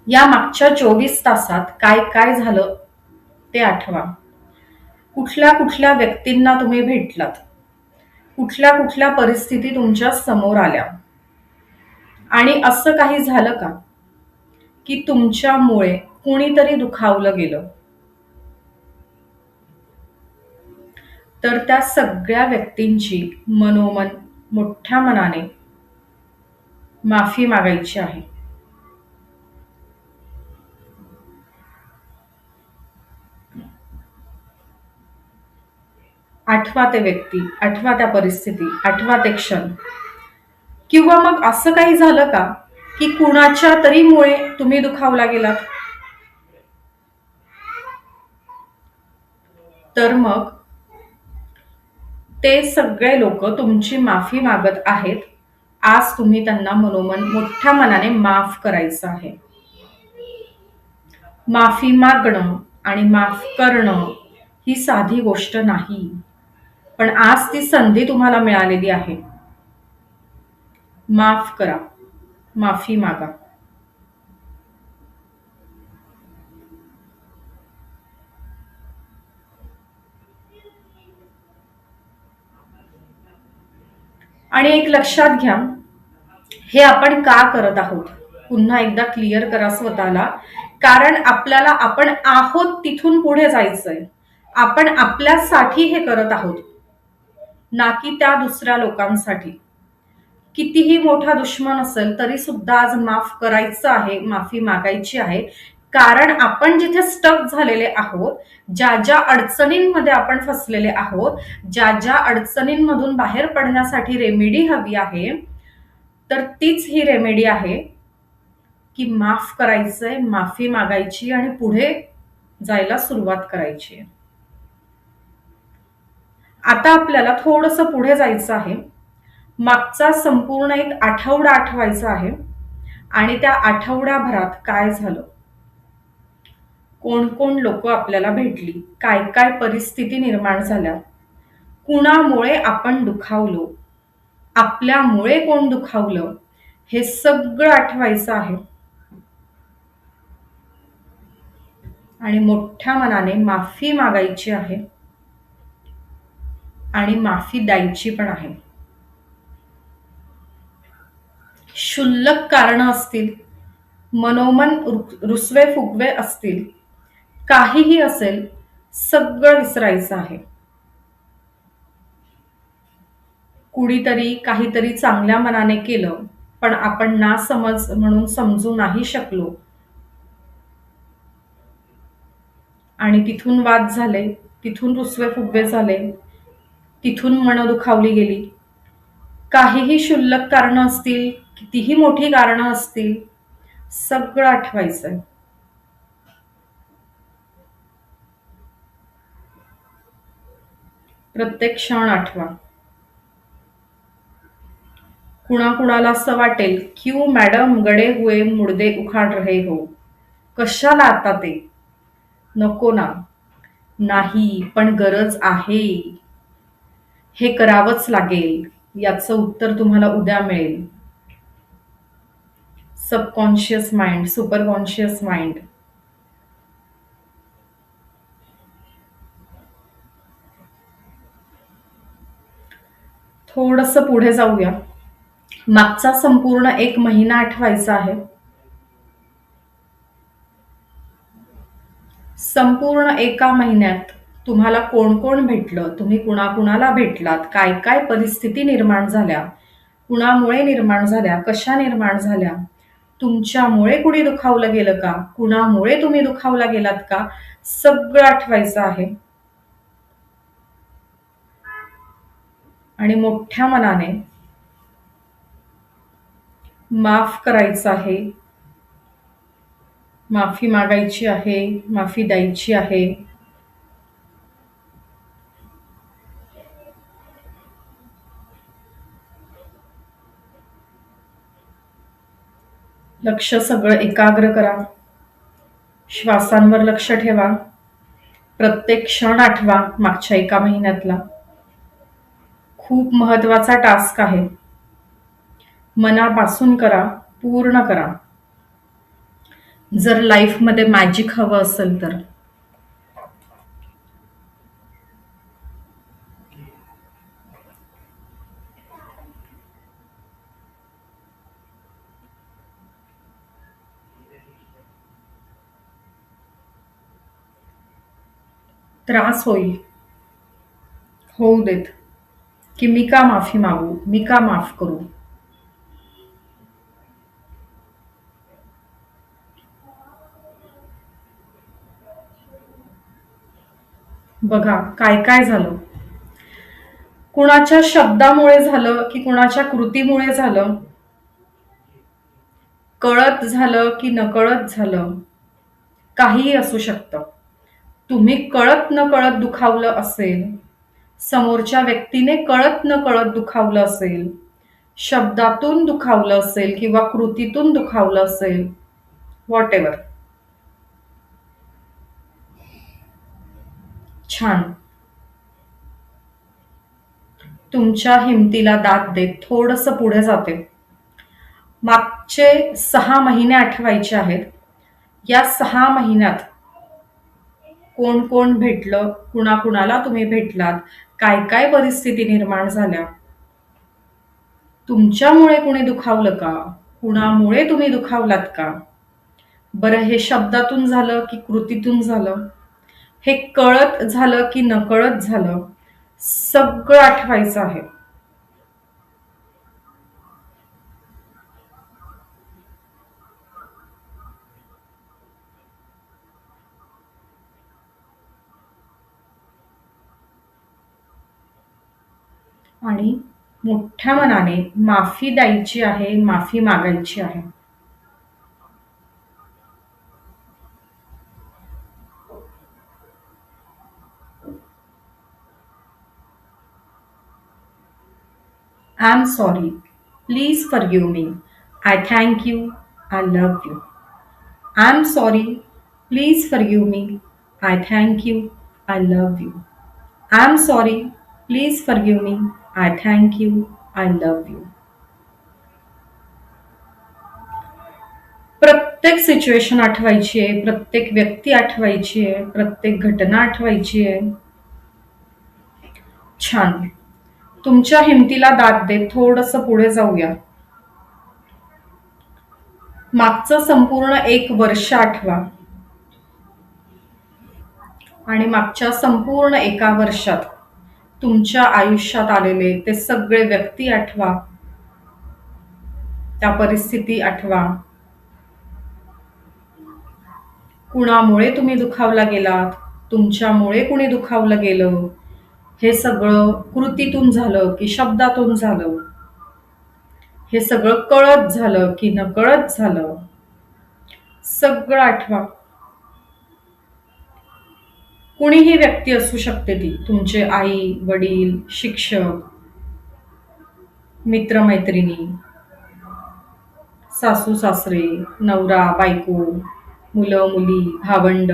या मागच्या 24 तासात काय काय झालं ते आठवा. कुठल्या कुठल्या व्यक्तींना तुम्ही भेटलात, कुठल्या कुठल्या परिस्थिती तुमच्या समोर आल्या, आणि असं काही झालं का की तुमच्यामुळे कुणीतरी दुखावलं गेलं, तर त्या सगळ्या व्यक्तींची मनोमन मोठ्या मनाने माफी मागायची आहे. आठवा ते व्यक्ती, आठवा त्या परिस्थिती, आठवा ते क्षण. किंवा मग असं काही झालं का की कुणाच्या तरी मुळे तुम्ही दुखावला गेलात, तर मग ते सगळे लोक तुमची माफी मागत आहेत. आज तुम्ही त्यांना मनोमन मोठ्या मनाने माफ करायचं आहे. माफी मागणं आणि माफ करणं ही साधी गोष्ट नाही, पण आज ती संधी तुम्हाला मिळालेली आहे. माफ करा, माफी मागा. आणि एक लक्षात घ्या, हे आपण का करत आहोत पुन्हा एकदा क्लिअर करा स्वतःला. कारण आपल्याला आपण आहोत तिथून पुढे जायचंय. आपण आपल्यासाठी हे करत आहोत, ना की त्या दुसऱ्या लोकांसाठी. कितीही मोठा दुश्मन असेल तरी सुद्धा आज माफ करायचं आहे, माफी मागायची आहे. कारण आपण जिथे स्टक झालेले आहोत, ज्या ज्या अडचणींमध्ये आपण फसलेले आहोत, ज्या ज्या अडचणींमधून बाहेर पडण्यासाठी रेमेडी हवी आहे, तर तीच ही रेमेडी आहे की माफ करायचंय, माफी मागायची आणि पुढे जायला सुरुवात करायची. आता आपल्याला थोडंसं पुढे जायचं आहे. मागचा संपूर्ण एक आठवडा आठवायचा आहे आणि त्या आठवड्याभरात काय झालं, कोण कोण लोक आपल्याला भेटली, काय काय परिस्थिती निर्माण झाल्या, कुणामुळे आपण दुखावलो, आपल्यामुळे कोण दुखावलं, हे सगळं आठवायचं आहे. आणि मोठ्या मनाने माफी मागायची आहे आणि माफी द्यायची पण आहे. क्षुल्लक कारणं असतील, मनोमन रुसवे फुगवे असतील, काहीही असेल, सगळं विसरायचं आहे. कुणीतरी काहीतरी चांगल्या मनाने केलं, पण आपण नासमज म्हणून समजू नाही शकलो आणि तिथून वाद झाले, तिथून रुसवे फुगवे झाले, तिथून मन दुखावली गेली. काहीही क्षुल्लक कारणं असतील, कितीही मोठी कारणं असतील, सगळं आठवायचंय. प्रत्येक क्षण आठवा. कुणाकुणाला असं वाटेल, क्यू मॅडम गडे हुए मुर्दे उखाड रहे हो, कशाला आता ते, नको ना. नाही, पण गरज आहे, हे करावंच लागेल. याचं उत्तर तुम्हाला उद्या मिळेल. Subconscious mind, super conscious mind. थोडंसं पुढे जाऊया. मागचा संपूर्ण 1 महिना आठवायचा आहे. संपूर्ण 1 महिन्यात तुम्हाला कोण कोण भेटलं, तुम्ही कुणाकुणाला भेटलात, काय काय परिस्थिती निर्माण झाल्या, कुणामुळे निर्माण झाल्या, कशा निर्माण झाल्या, तुमच्यामुळे कुणी दुखावलं गेलं का, कुणामुळे तुम्ही दुखावला गेलात का, सगळं आठवायचं आहे. आणि मोठ्या मनाने माफ करायचं आहे, माफी मागायची आहे, माफी द्यायची आहे. लक्ष सगळं एकाग्र करा. श्वासांवर लक्ष ठेवा. प्रत्येक क्षण आठवा मागच्या 1 महिन्यातला. खूप महत्वाचा टास्क आहे. मनापासून करा, पूर्ण करा. जर लाईफमध्ये मॅजिक हवं असेल तर. त्रास होईल, होऊ देत. की मी का माफी मागू, मी का माफ करू. बघा काय काय झालं, कुणाच्या शब्दामुळे झालं की कुणाच्या कृतीमुळे झालं, कळत झालं की नकळत झालं, काहीही असू शकतं. तुम्ही कळत न कळत दुखावलं असेल, समोरच्या व्यक्तीने कळत न कळत दुखावलं असेल, शब्दातून दुखावलं असेल किंवा कृतीतून दुखावलं असेल, व्हॉट एव्हर. छान. तुमच्या हिमतीला दाद देत थोडंसं पुढे जाते. मागचे 6 महिने आठवायचे आहेत. या 6 महिन्यात कोण कोण भेटलं, कुणाकुणाला तुम्ही भेटलात, काय काय परिस्थिती निर्माण झाल्या, तुमच्यामुळे कुणी दुखावलं का, कुणामुळे तुम्ही दुखावलात का. बरं, हे शब्दातून झालं की कृतीतून झालं, हे कळत झालं की नकळत झालं, सगळं आठवायचं आहे. आणि मोठ्या मनाने माफी द्यायची आहे, माफी मागायची आहे. I am sorry, please forgive me, I thank you, I love you. I am sorry, please forgive me. I thank you. I love you. I am sorry. Please forgive me. I thank you. I love you. प्रत्येक situation आठवायची आहे, प्रत्येक व्यक्ती आठवायची आहे, प्रत्येक घटना आठवायची आहे. छान. तुमच्या हिमतीला दाद देत थोडंसं पुढे जाऊया. मागचं संपूर्ण 1 वर्ष आठवा आणि मागच्या संपूर्ण 1 वर्षात तुमच्या आयुष्यात आलेले ते सगळे व्यक्ती आठवा, त्या परिस्थिती आठवा. कुणामुळे तुम्ही दुखावला गेलात, तुमच्यामुळे कुणी दुखावलं गेलं, हे सगळं कृतीतून झालं की शब्दातून झालं, हे सगळं कळत झालं की नकळत झालं, सगळं आठवा. कुणीही व्यक्ती असू शकते, ती तुमचे आई वडील, शिक्षक, मित्रमैत्रिणी, सासू सासरे, नवरा बायको, मुलं मुली, भावंड,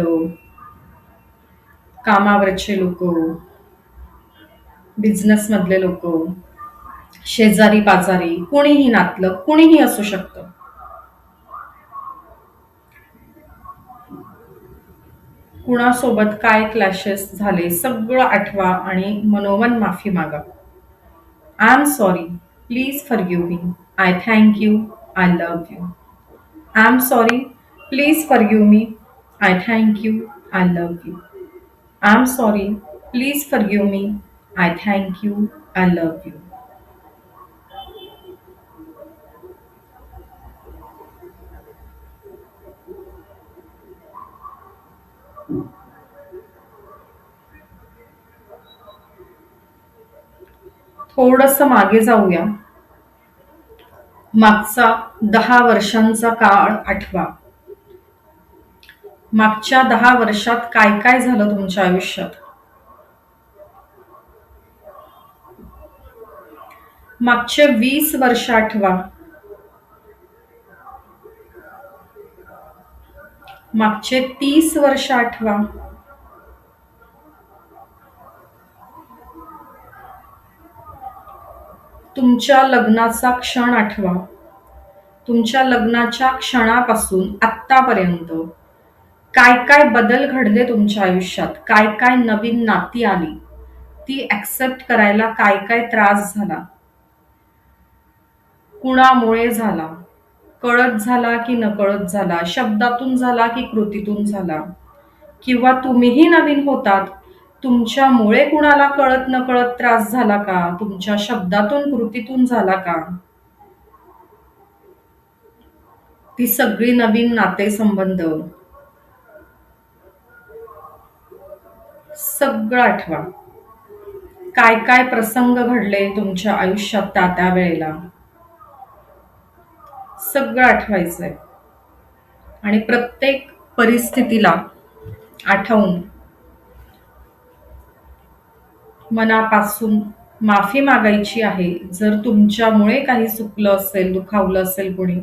कामावरचे लोक, बिझनेस मधले लोक, शेजारी पाजारी, कुणीही नातलं, कुणीही असू शकतं. कुणासोबत काय क्लॅशेस झाले सगळं आठवा आणि मनोमन माफी मागा. I am sorry. Please forgive me. I thank you. I love you. I am sorry. Please forgive me. I thank you. I love you. I am sorry. Please forgive me. I thank you. I love you. थोडंसं मागे जाऊया. मागचा 10 वर्षांचा काळ आठवा. मागच्या 10 वर्षात काय काय झालं तुमच्या आयुष्यात. मागचे 20 वर्ष आठवा. मागचे 30 वर्ष आठवा. तुमच्या लग्नाचा क्षण आठवा. तुमच्या लग्नाच्या क्षणापासून आत्तापर्यंत काय काय बदल घडले तुमच्या आयुष्यात, काय काय नवीन नाती आली, ती ऍक्सेप्ट करायला काय काय त्रास झाला, कुणामुळे झाला, कळत झाला की नकळत झाला, शब्दातून झाला की कृतीतून झाला, किंवा तुम्हीही नवीन होतात, तुमच्यामुळे कुणाला कळत नकळत त्रास झाला का, तुमच्या शब्दातून कृतीतून झाला का. ती सगळी नवीन नातेसंबंध सगळं आठवा. काय काय प्रसंग घडले तुमच्या आयुष्यात त्या वेळेला, सगळं आठवायचंय. आणि प्रत्येक परिस्थितीला आठवून मनापासून माफी मागायची आहे, जर तुमच्यामुळे काही चुकलं असेल, दुखावलं असेल कोणी.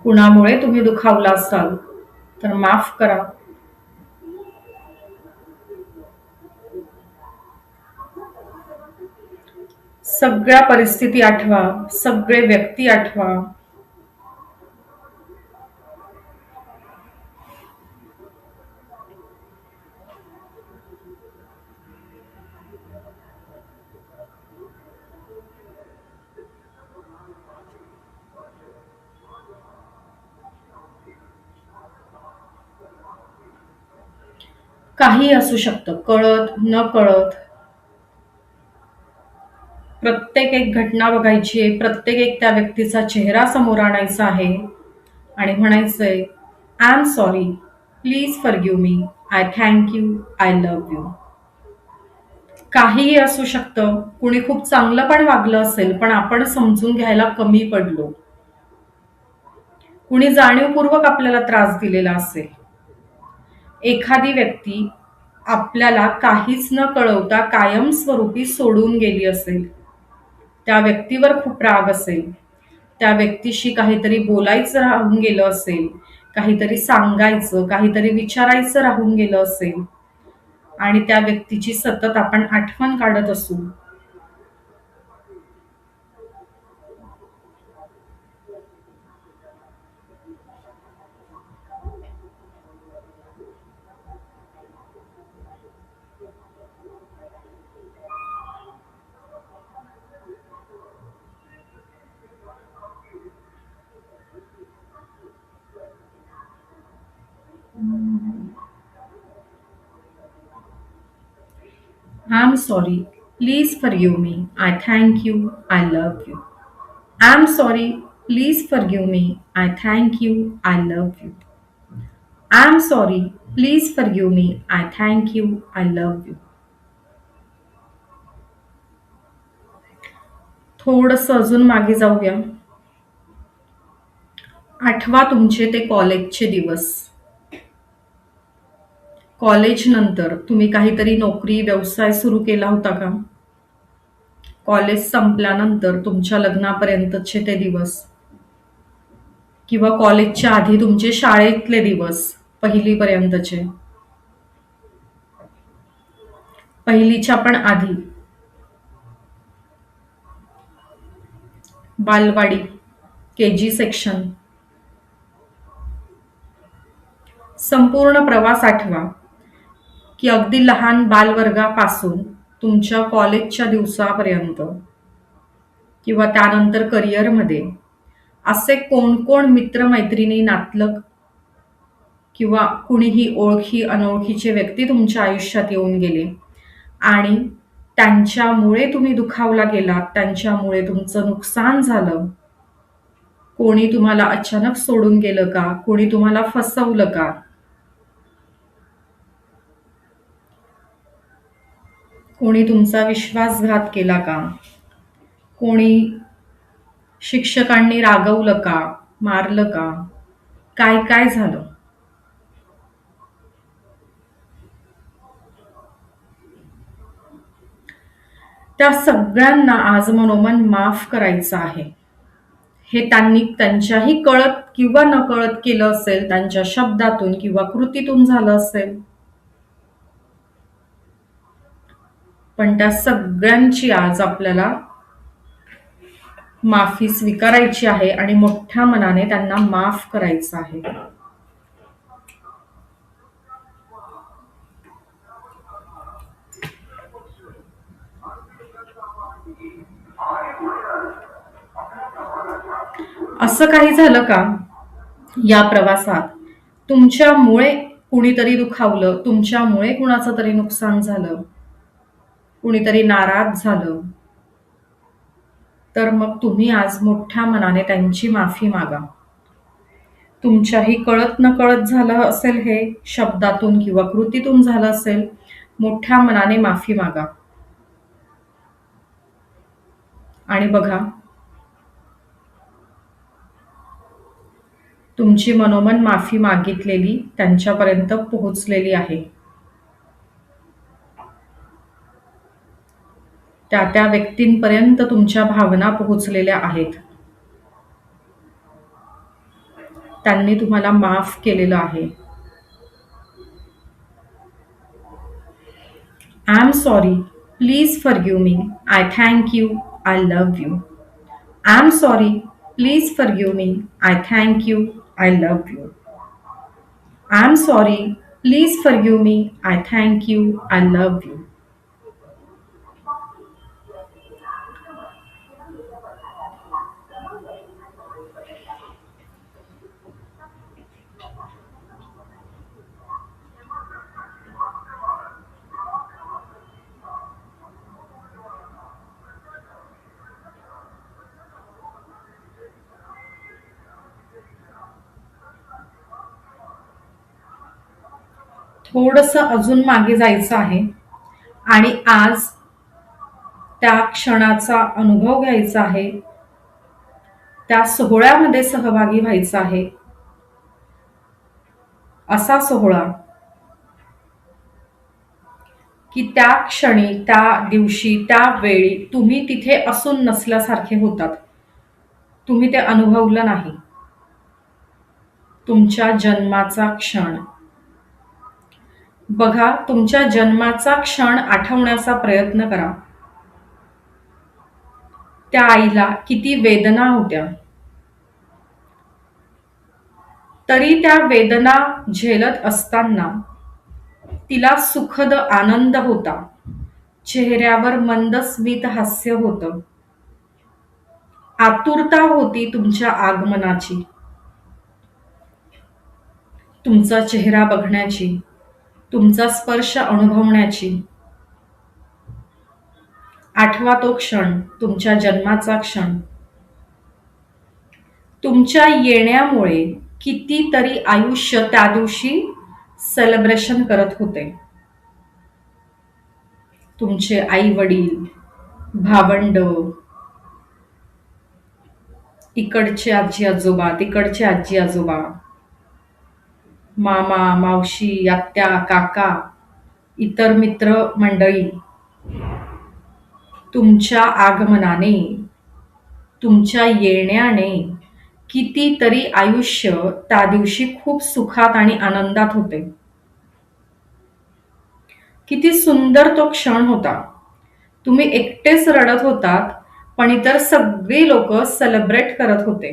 कुणामुळे तुम्ही दुखावला असाल तर माफ करा. सगळ्या परिस्थिती आठवा, सगळे व्यक्ती आठवा. काही असू शकतं, कळत न कळत. प्रत्येक एक घटना बघायची आहे, प्रत्येक एक त्या व्यक्तीचा चेहरा समोर आणायचा आहे आणि म्हणायचंय, I am sorry. Please forgive me. I thank you. I love you. काहीही असू शकतं. कुणी खूप चांगलं पण वागलं असेल, पण आपण समजून घ्यायला कमी पडलो. कुणी जाणीवपूर्वक आपल्याला त्रास दिलेला असेल. एखादी व्यक्ती आपल्याला काहीच न कळवता कायमस्वरूपी सोडून गेली असेल. त्या व्यक्तीवर खूप राग असेल, त्या व्यक्तीशी काहीतरी बोलायचं राहून गेलं असेल, काहीतरी सांगायचं, काहीतरी विचारायचं राहून गेलं असेल आणि त्या व्यक्तीची सतत आपण आठवण काढत असू. I'm sorry. Please forgive me. I thank you. I love you. I'm sorry. Please forgive me. I thank you. I love you. I'm sorry. Please forgive me. I thank you. I love you. थोडंसं अजून मागे जाऊया. आठवा तुमचे ते कॉलेजचे दिवस. College नंतर तुम्ही काहीतरी नोकरी, व्यवसाय सुरू केला होता का? कॉलेज संपल्यानंतर तुमच्या लग्नापर्यंतचे ते दिवस किंवा कॉलेजच्या आधी तुमचे शाळेतले दिवस, पहिलीपर्यंतचे. पहिलीच्या पण आधी बालवाडी, केजी सेक्शन, संपूर्ण प्रवास आठवा की अगदी लहान बालवर्गापासून तुमच्या कॉलेजच्या दिवसापर्यंत किंवा त्यानंतर करिअरमध्ये असे कोण कोण मित्रमैत्रिणी, नातलग किंवा कुणीही ओळखी अनोळखीचे व्यक्ती तुमच्या आयुष्यात येऊन गेले आणि त्यांच्यामुळे तुम्ही दुखावला गेलात, त्यांच्यामुळे तुमचं नुकसान झालं. कोणी तुम्हाला अचानक सोडून गेलं का? कोणी तुम्हाला फसवलं का? कोणी तुमचा विश्वासघात केला का? कोणी शिक्षकांनी रागवलं का? मारलं का? काय काय झालं? त्या सगळ्यांना आज मनोमन माफ करायचं आहे. हे त्यांनी त्यांच्याही कळत किंवा नकळत केलं असेल, त्यांच्या शब्दातून किंवा कृतीतून झालं असेल. पण त्या सगळ्यांची आज आपल्याला माफी स्वीकारायची आहे आणि मोठ्या मनाने त्यांना माफ करायचं आहे. असं काही झालं का या प्रवासात तुमच्यामुळे कुणीतरी दुखावलं, तुमच्यामुळे कुणाचं तरी नुकसान झालं, कुणीतरी नाराज झालं, तर मग तुम्ही आज मोठ्या मनाने त्यांची माफी मागा. तुमच्याही कळत नकळत झालं असेल, हे शब्दातून किंवा कृतीतून झालं असेल, मोठ्या मनाने माफी मागा. आणि बघा, तुमची मनोमन माफी मागितलेली त्यांच्यापर्यंत पोहोचलेली आहे. त्या त्या व्यक्तींपर्यंत तुमच्या भावना पोहोचलेल्या आहेत. त्यांनी तुम्हाला माफ केलेलं आहे. I am sorry. Please forgive me. I thank you. I love you. I am sorry. Please forgive me. I thank you. I love you. I am sorry. Please forgive me. I thank you. I love you. थोडंसं अजून मागे जायचं आहे आणि आज त्या क्षणाचा अनुभव घ्यायचा आहे. त्या सोहळ्यामध्ये सहभागी व्हायचं आहे. असा सोहळा की त्या क्षणी, त्या दिवशी, त्या वेळी तुम्ही तिथे असून नसल्यासारखे होतात. तुम्ही ते अनुभवलं नाही. तुमच्या जन्माचा क्षण. बघा, तुमच्या जन्माचा क्षण आठवण्याचा प्रयत्न करा. त्या आईला किती वेदना होत्या. तरी त्या वेदना झेलत असताना तिला सुखद आनंद होता. चेहऱ्यावर मंद स्मित हास्य होतं. आतुरता होती तुमच्या आगमनाची, तुमचा चेहरा बघण्याची, तुमचा स्पर्श अनुभवण्याची. आठवा तो क्षण, तुमच्या जन्माचा क्षण. तुमच्या येण्यामुळे कितीतरी आयुष्य त्या दिवशी सेलिब्रेशन करत होते. तुमचे आई वडील, भावंड, इकडचे आजी आजोबा, तिकडचे आजी आजोबा, मामा मावशी, आत्या काका, इतर मित्र मंडळी. तुमच्या आगमनाने, तुमच्या येण्याने कितीतरी आयुष्य त्या दिवशी खूप सुखात आणि आनंदात होते. किती सुंदर तो क्षण होता. तुम्ही एकटेच रडत होतात, पण इतर सगळी लोक सेलिब्रेट करत होते.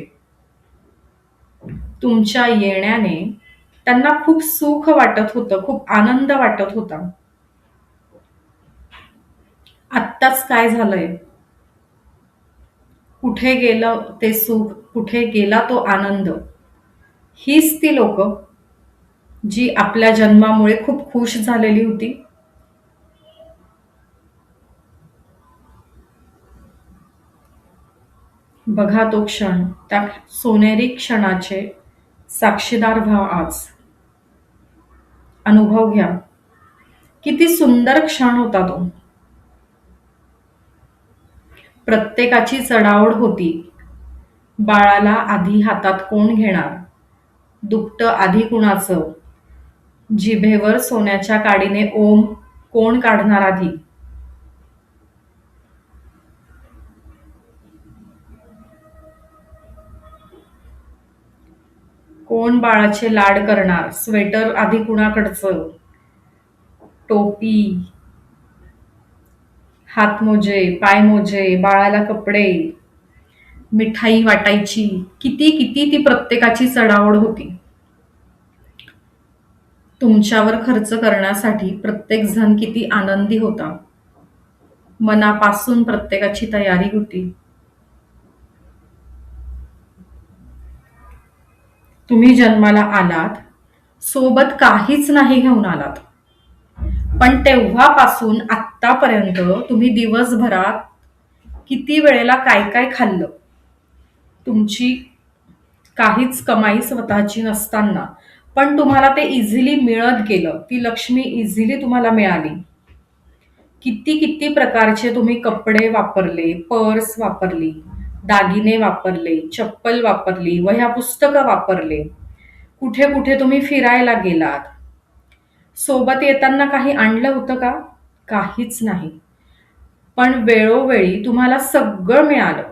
तुमच्या येण्याने त्यांना खूप सुख वाटत होतं, खूप आनंद वाटत होता. आत्ताच काय झालंय? कुठे गेलं ते सुख, कुठे गेला तो आनंद? हीच ती लोक जी आपल्या जन्मामुळे खूप खुश झालेली होती. बघा तो क्षण, त्या सोनेरी क्षणाचे साक्षीदार व्हा आज. अनुभव घ्या. किती सुंदर क्षण होता तो. प्रत्येकाची चढाओढ होती. बाळाला आधी हातात कोण घेणार? दुपटं आधी कुणाचं? जिभेवर सोन्याच्या काडीने ओम कोण काढणार आधी? कोण बाळाचे लाड करणार? स्वेटर आधी कुणाकडचं? टोपी, हातमोजे, पायमोजे, बाळाला कपडे, मिठाई वाटायची. किती किती ती प्रत्येकाची चढाओढ होती. तुमच्यावर खर्च करण्यासाठी प्रत्येक जण किती आनंदी होता. मनापासून प्रत्येकाची तयारी होती. तुम्ही जन्माला आलात, सोबत काहीच नाही घेऊन आलात. पण तेव्हापासून आत्तापर्यंत तुम्ही दिवसभरात किती वेळेला काय काय खाल्लं. तुमची काहीच कमाई स्वतःची नसताना पण तुम्हाला ते इझिली मिळत गेलं. ती लक्ष्मी इझिली तुम्हाला मिळाली. किती किती प्रकारचे तुम्ही कपडे वापरले, पर्स वापरली, दागिने वापरले, चप्पल वापरली, वह्या पुस्तकं वापरले. कुठे कुठे तुम्ही फिरायला गेलात. सोबत येताना काही आणलं होतं का? काहीच नाही. पण वेळोवेळी तुम्हाला सगळं मिळालं.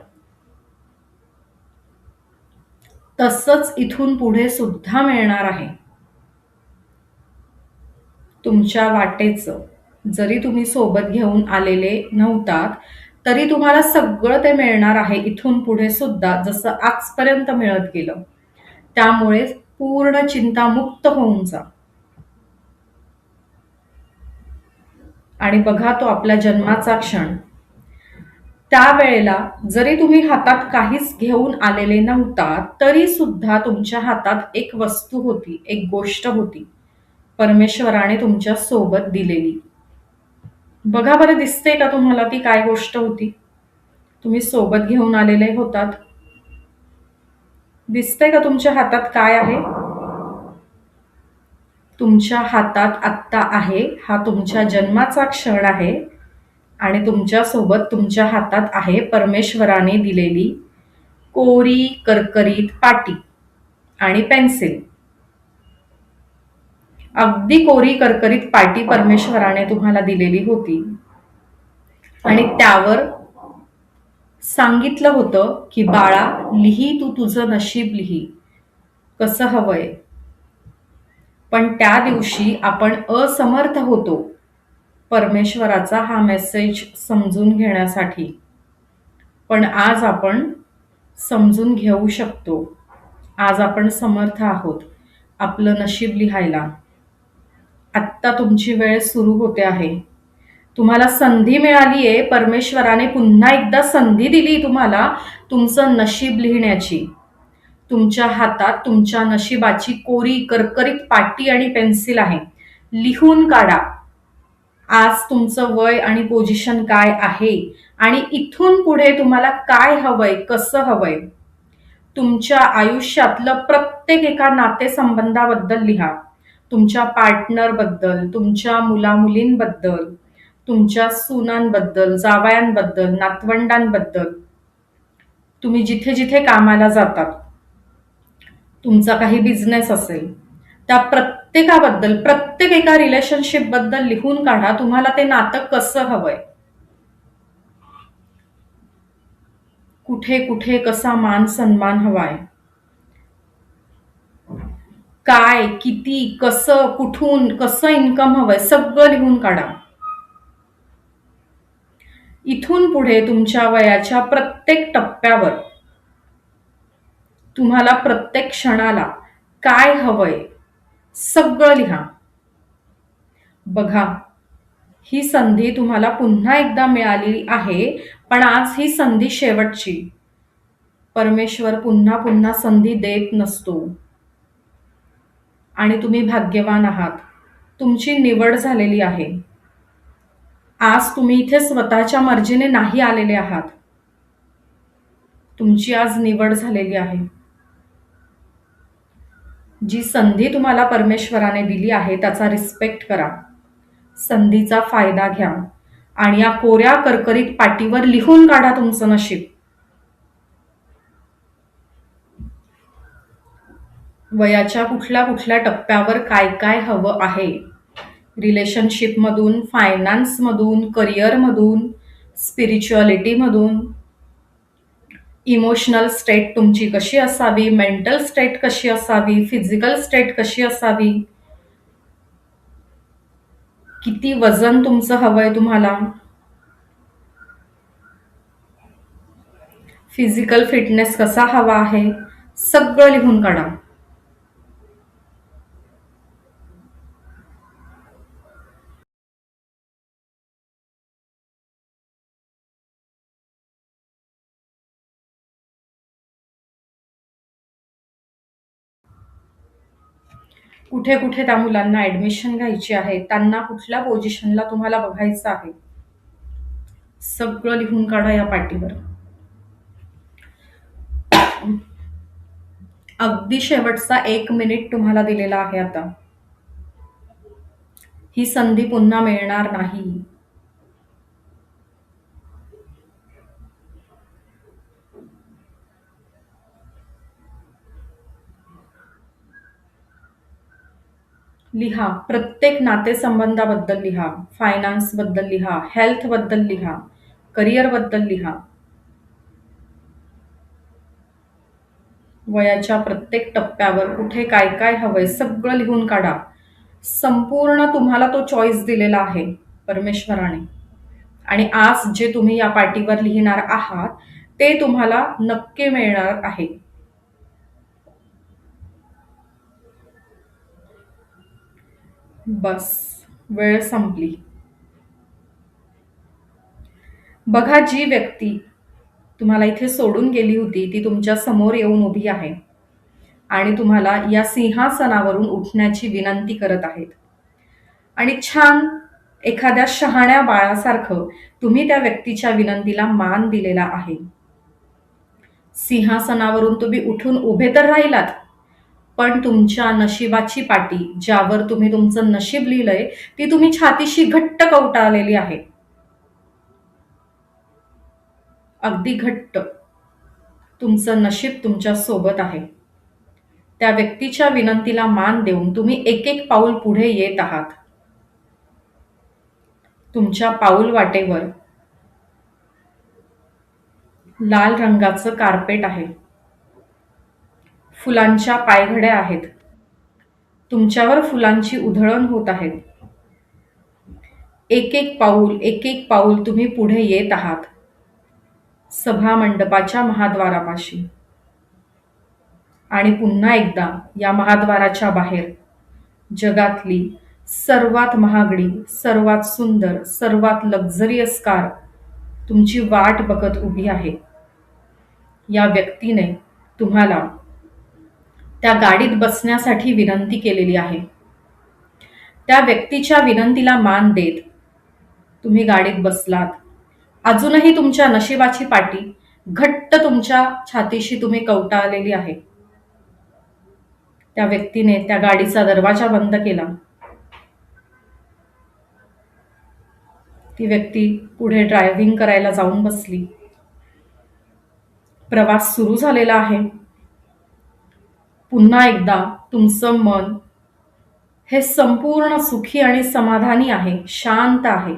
तसंच इथून पुढे सुद्धा मिळणार आहे. तुमच्या वाटेचं जरी तुम्ही सोबत घेऊन आलेले नव्हतात, तरी तुम्हाला सगळं ते मिळणार आहे इथून पुढे सुद्धा, जसं आजपर्यंत मिळत गेलं. त्यामुळे पूर्ण चिंतामुक्त होऊन जा. आणि बघा तो आपल्या जन्माचा क्षण. त्यावेळेला जरी तुम्ही हातात काहीच घेऊन आलेले नव्हता, तरी सुद्धा तुमच्या हातात एक वस्तू होती, एक गोष्ट होती, परमेश्वराने तुमच्या सोबत दिलेली. बघा बरं, दिसते का तुम्हाला ती काय गोष्ट होती? तुम्ही सोबत घेऊन आलेले होतात. दिसतंय का तुमच्या हातात काय आहे? तुमच्या हातात आत्ता आहे, हा तुमच्या जन्माचा क्षण आहे. आणि तुमच्या सोबत तुमच्या हातात आहे परमेश्वराने दिलेली कोरी करकरीत पाटी आणि पेन्सिल. अगदी कोरी करकरीत पाटी परमेश्वराने तुम्हाला दिलेली होती आणि त्यावर सांगितलं होतं की बाळा, लिही तू तुझं नशीब लिही, कसं हवंय. पण त्या दिवशी आपण असमर्थ होतो परमेश्वराचा हा मेसेज समजून घेण्यासाठी. पण आज आपण समजून घेऊ शकतो. आज आपण समर्थ आहोत आपलं नशीब लिहायला. आत्ता तुमची वेळ सुरू होते आहे. तुम्हाला संधी मिळाली आहे. परमेश्वराने पुन्हा एकदा संधी दिली तुम्हाला तुमचं नशीब लिहिण्याची. तुमच्या हातात तुमच्या नशिबाची कोरी करकरीत पाटी आणि पेन्सिल आहे. लिहून काढा. आज तुमचं वय आणि पोझिशन काय आहे आणि इथून पुढे तुम्हाला काय हवंय, कसं हवंय. तुमच्या आयुष्यातलं प्रत्येक एका नातेसंबंधाबद्दल लिहा. तुमच्या पार्टनरबद्दल, तुमच्या मुलामुलींबद्दल, तुमच्या सुनांबद्दल, जावयांबद्दल, नातवंडांबद्दल. तुम्ही जिथे जिथे कामाला जातात, तुमचा काही बिझनेस असेल, त्या प्रत्येकाबद्दल, प्रत्येक एका रिलेशनशिप बद्दल लिहून काढा. तुम्हाला ते नातं कसं हवंय, कुठे कुठे कसा मान सन्मान हवाय, काय, किती, कसं, कुठून, कसं इन्कम हवंय, सगळं लिहून काढा. इथून पुढे तुमच्या वयाच्या प्रत्येक टप्प्यावर तुम्हाला प्रत्येक क्षणाला काय हवंय सगळं लिहा. बघा, ही संधी तुम्हाला पुन्हा एकदा मिळाली आहे, पण आज ही संधी शेवटची. परमेश्वर पुन्हा पुन्हा संधी देत नसतो आणि तुम्ही भाग्यवान आहात. तुमची निवड झालेली आहे. आज तुम्ही इथे स्वतःच्या मर्जीने नाही आलेले आहात. तुमची आज निवड झालेली आहे. जी संधी तुम्हाला परमेश्वराने दिली आहे त्याचा रिस्पेक्ट करा. संधीचा फायदा घ्या आणि या कोऱ्या करकरीत पाटीवर लिहून काढा तुमचं नशीब. वयाच्या कुठल्या कुठल्या टप्प्यावर काय काय हवं आहे. रिलेशनशिपमधून, फायनान्समधून, करिअरमधून, स्पिरिच्युअलिटीमधून, इमोशनल स्टेट तुमची कशी असावी, मेंटल स्टेट कशी असावी, फिजिकल स्टेट कशी असावी, किती वजन तुमचं हवंय तुम्हाला, फिजिकल फिटनेस कसा हवा आहे, सगळं लिहून काढा. कुठे कुठे त्या मुलांना ऍडमिशन घ्यायची आहे, त्यांना कुठल्या पोझिशनला तुम्हाला बघायचं आहे, सगळं लिहून काढा या पाटीवर. अगदी शेवटचा 1 मिनिट तुम्हाला दिलेला आहे आता. ही संधी पुन्हा मिळणार नाही. लिहा. प्रत्येक नातेसंबंधाबद्दल लिहा, फायनान्स बद्दल लिहा, हेल्थ बद्दल लिहा, करिअर बद्दल लिहा. वयाच्या प्रत्येक टप्प्यावर कुठे काय काय हवंय सगळं लिहून काढा. संपूर्ण तुम्हाला तो चॉईस दिलेला आहे परमेश्वराने आणि आज जे तुम्ही या पाटीवर लिहिणार आहात ते तुम्हाला नक्की मिळणार आहे. बस, वेळ संपली. बघा, जी व्यक्ती तुम्हाला इथे सोडून गेली होती ती तुमच्या समोर येऊन उभी आहे आणि तुम्हाला या सिंहासनावरून उठण्याची विनंती करत आहेत. आणि छान एखाद्या शहाण्या बाळासारखं तुम्ही त्या व्यक्तीच्या विनंतीला मान दिलेला आहे. सिंहासनावरून तुम्ही उठून उभे तर राहिलात, पण तुमच्या नशिबाची पाटी ज्यावर तुम्ही तुमचं नशीब लिहिलंय ती तुम्ही छातीशी घट्ट कवटाळलेली आहे. अगदी घट्ट. तुमचं नशीब तुमच्या सोबत आहे. त्या व्यक्तीच्या विनंतीला मान देऊन तुम्ही एक एक पाऊल पुढे येत आहात. तुमच्या पाऊल वाटेवर लाल रंगाचं कार्पेट आहे. फुलांच्या पायघड्या आहेत. तुमच्यावर फुलांची उधळण होत आहे. एक एक पाऊल तुम्ही पुढे येत आहात. सभा मंडपाच्या महाद्वारापाशी. आणि पुन्हा एकदा या महाद्वाराच्या बाहेर जगातली सर्वात महागडी, सर्वात सुंदर, सर्वात लक्झरियस कार तुमची वाट बघत उभी आहे. या व्यक्तीने तुम्हाला त्या गाडीत बसण्यासाठी विनंती केलेली आहे. त्या व्यक्तीच्या विनंतीला मान देत तुम्ही गाडीत बसलात. अजूनही तुमच्या नशिबाची पाटी घट्ट तुमच्या छातीशी तुम्ही कवटाळलेली आहे. त्या व्यक्तीने त्या गाडीचा दरवाजा बंद केला. ती व्यक्ती पुढे ड्रायव्हिंग करायला जाऊन बसली. प्रवास सुरू झालेला आहे. पुन्हा एकदा तुमचं मन हे संपूर्ण सुखी आणि समाधानी आहे, शांत आहे.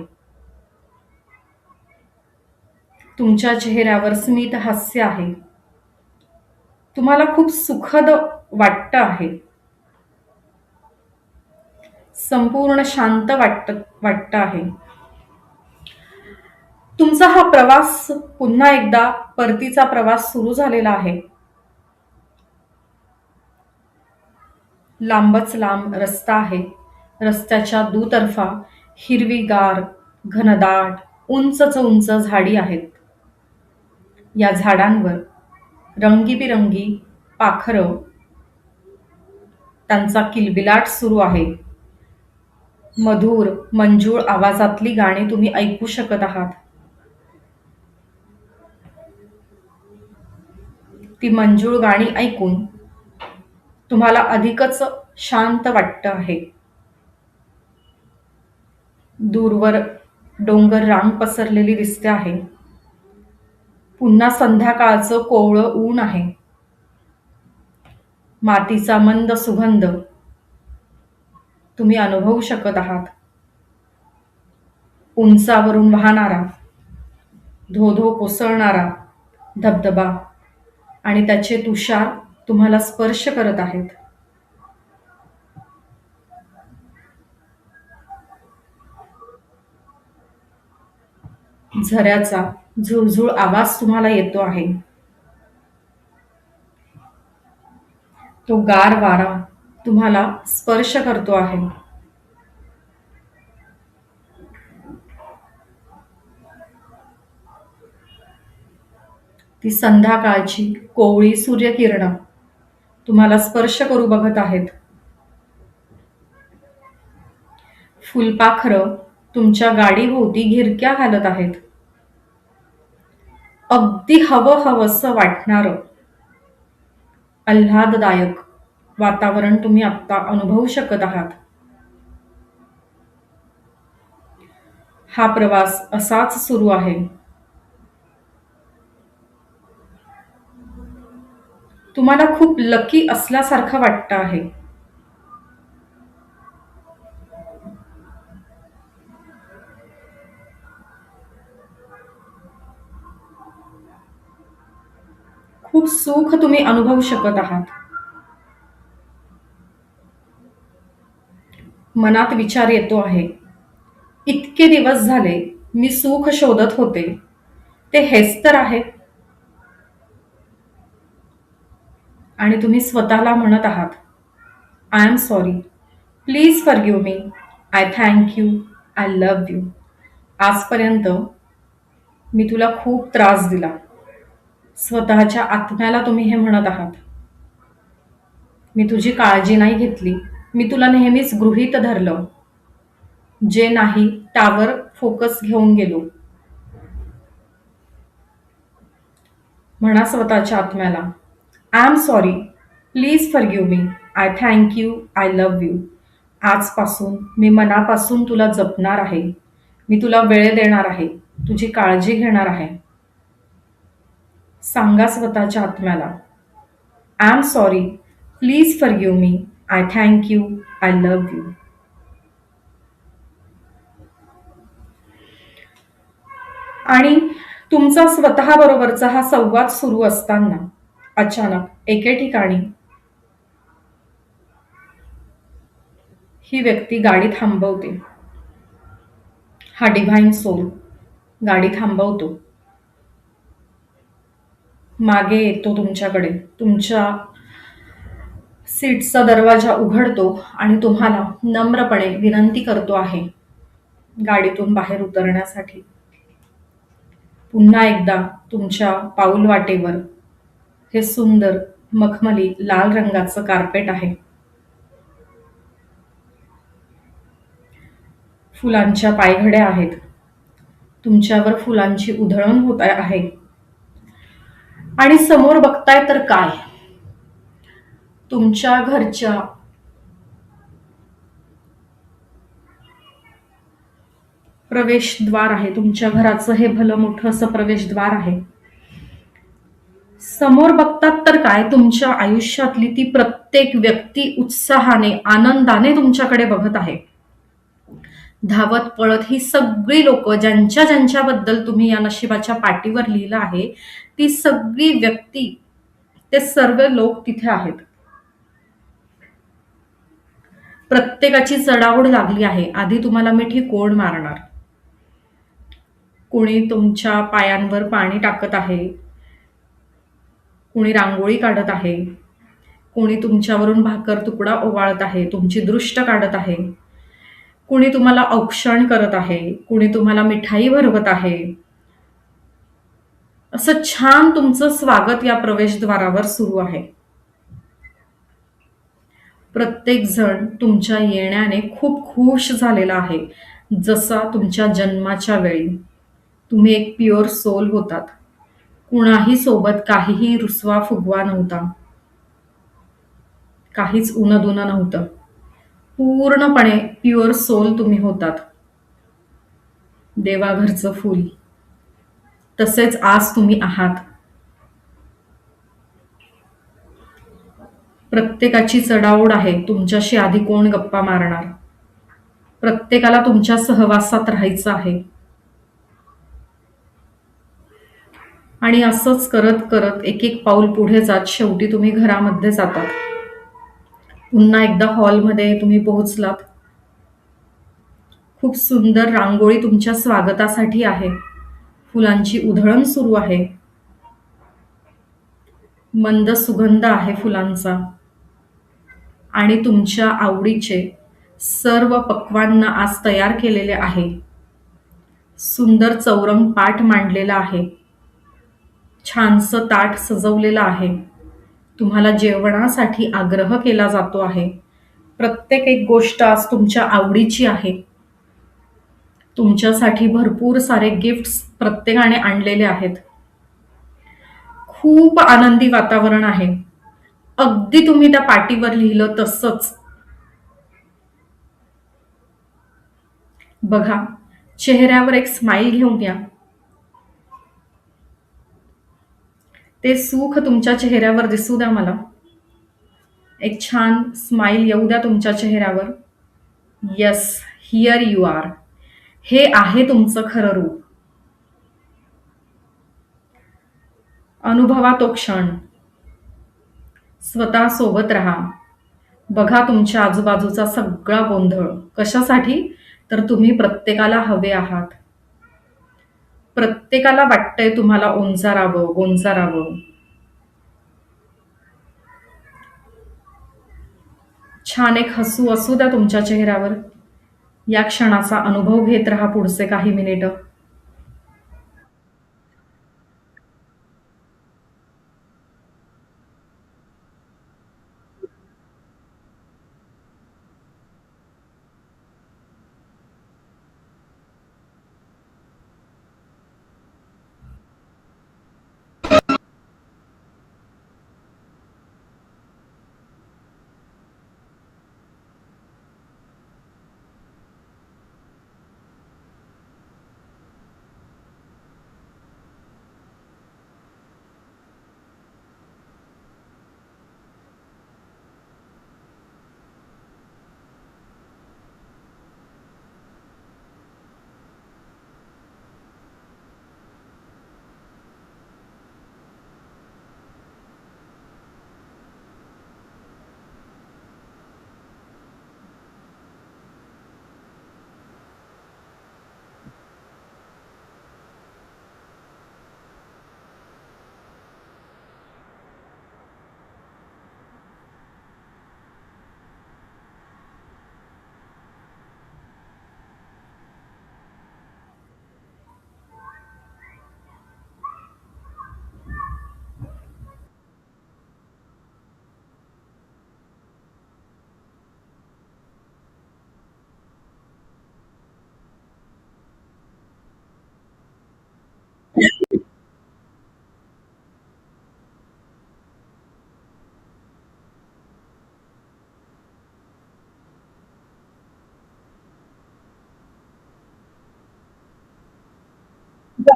तुमच्या चेहऱ्यावर स्मित हास्य आहे. तुम्हाला खूप सुखद वाटतं आहे. संपूर्ण शांत वाटतं आहे. तुमचा हा प्रवास पुन्हा एकदा परतीचा प्रवास सुरू झालेला आहे. लांबच लांब रस्ता आहे. रस्त्याच्या दुतर्फा हिरवीगार, घनदाट, उंचच उंच झाडी आहेत. या झाडांवर रंगीबिरंगी पाखरं, त्यांचा किलबिलाट सुरू आहे. मधुर मंजूळ आवाजातली गाणी तुम्ही ऐकू शकत आहात. ती मंजूळ गाणी ऐकून तुम्हाला अधिकच शांत वाटतं आहे. दूरवर डोंगर रांग पसरलेली दिसते आहे. पुन्हा संध्याकाळचं कोवळं ऊन आहे. मातीचा मंद सुगंध तुम्ही अनुभवू शकत आहात. उंचावरून वाहणारा, धो कोसळणारा धबधबा आणि त्याचे तुषार तुम्हाला स्पर्श करत आहेत. झऱ्याचा झुळझुळ आवाज तुम्हाला येतो आहे. तो गार वारा तुम्हाला स्पर्श करतो आहे. ती संध्याकाळची कोवळी सूर्यकिरणं तुम्हाला स्पर्श करू बघत आहेत. फुलपाखरं तुमच्या गाडीभोवती घिरक्या घालत आहेत. अगदी हवंसं वाटणारं आल्हाददायक वातावरण तुम्ही आत्ता अनुभवू शकत आहात. हा प्रवास असाच सुरू आहे. तुम्हाला खूप लकी असल्यासारखं वाटतं आहे. खूप सुख तुम्ही अनुभवू शकत आहात. मनात विचार येतो आहे, इतके दिवस झाले मी सुख शोधत होते, ते हेच तर आहे. आणि तुम्ही स्वतःला म्हणत आहात, I am sorry, please forgive me, I thank you, I love you. आजपर्यंत मी तुला खूप त्रास दिला. स्वतःच्या आत्म्याला तुम्ही हे म्हणत आहात. मी तुझी काळजी नाही घेतली. मी तुला नेहमीच गृहीत धरलं. जे नाही त्यावर फोकस घेऊन गेलो. म्हणा स्वतःच्या आत्म्याला, I am sorry, please forgive me, I thank you, I love you. आजपासून मी मनापासून तुला जपणार आहे. मी तुला वेळ देणार आहे. तुझी काळजी घेणार आहे. सांगा स्वतःच्या आत्म्याला, I am sorry, please forgive me. I thank you. I love you. आणि तुमचा स्वतःबरोबरचा हा संवाद सुरू असताना अचानक एके ठिकाणी ही व्यक्ती गाडी थांबवते. हा डिव्हाइन सोल गाडी थांबवतो, मागे येतो तुमच्याकडे, तुमच्या सीटचा दरवाजा उघडतो आणि तुम्हाला नम्रपणे विनंती करतो आहे गाडीतून बाहेर उतरण्यासाठी. पुन्हा एकदा तुमच्या पाऊल वाटेवर हे सुंदर मखमली लाल रंगाचं कार्पेट आहे. फुलांच्या पायघड्या आहेत. तुमच्यावर फुलांची उधळण होत आहे. आणि समोर बघताय तर काय, तुमच्या घरच्या प्रवेशद्वार आहे. तुमच्या घराचं हे भलं मोठं असं प्रवेशद्वार आहे. समोर बघतात तर काय, तुमच्या आयुष्यातली ती प्रत्येक व्यक्ती उत्साहाने आनंदाने तुमच्याकडे बघत आहे. धावत पळत ही सगळी लोक ज्यांच्या ज्यांच्याबद्दल तुम्ही या नशिबाच्या पाटीवर लिहिलं आहे, ती सगळी व्यक्ती, ते सर्व लोक तिथे आहेत. प्रत्येकाची चढाओढ लागली आहे. आधी तुम्हाला मिठी कोण मारणार. कोणी तुमच्या पायांवर पाणी टाकत आहे, कोणी रांगोळी काढत आहे, कोणी तुमच्यावरून भाकर तुकडा ओवाळत आहे, तुमची दृष्ट काढत आहे, कुणी तुम्हाला औक्षण करत आहे, कुणी तुम्हाला मिठाई भरवत आहे. असं छान तुमचं स्वागत या प्रवेशद्वारावर सुरू आहे. प्रत्येक जण तुमच्या येण्याने खूप खुश झालेला आहे, जसा तुमच्या जन्माच्या वेळी तुम्ही एक प्युअर सोल होतात. कुणाही सोबत काहीही रुसवा फुगवा नव्हता, काहीच उनदुन नव्हतं. पूर्णपणे प्युअर सोल तुम्ही होतात. देवाघरचं फूल तसेच आज तुम्ही आहात. प्रत्येकाची चढाओढ आहे, तुमच्याशी आधी कोण गप्पा मारणार. प्रत्येकाला तुमच्या सहवासात राहायचं आहे. आणि असंच करत करत एक एक पाऊल पुढे जात शेवटी तुम्ही घरामध्ये जातात. पुन्हा एकदा हॉलमध्ये तुम्ही पोहोचलात. खूप सुंदर रांगोळी तुमच्या स्वागतासाठी आहे. फुलांची उधळण सुरू आहे. मंद सुगंध आहे फुलांचा. आणि तुमच्या आवडीचे सर्व पक्वान्न आज तयार केलेले आहे. सुंदर चौरंग पाट मांडलेला आहे. छानसं ताट सजवलेलं आहे. तुम्हाला जेवणासाठी आग्रह केला जातो आहे. प्रत्येक एक गोष्ट आज तुमच्या आवडीची आहे. तुमच्यासाठी भरपूर सारे गिफ्ट्स प्रत्येकाने आणलेले आहेत. खूप आनंदी वातावरण आहे. अगदी तुम्ही त्या पाटीवर लिहिलं तसंच. बघा, चेहऱ्यावर एक स्माइल घेऊन या. ते सुख तुमच्या चेहऱ्यावर दिसू द्या मला. एक छान स्माइल येऊ द्या तुमच्या चेहऱ्यावर. Yes, here you are. हे आहे तुमचं खरं रूप. अनुभवा तो क्षण. स्वतः सोबत राहा. बघा तुमच्या आजूबाजूचा सगळा गोंधळ. कशासाठी? तर तुम्ही प्रत्येकाला हवे आहात. प्रत्येकाला वाटतंय तुम्हाला ओंजारावं, गोंजारावं. छान एक हसू असू द्या तुमच्या चेहऱ्यावर. या क्षणाचा अनुभव घेत राहा पुढचे काही मिनिटं.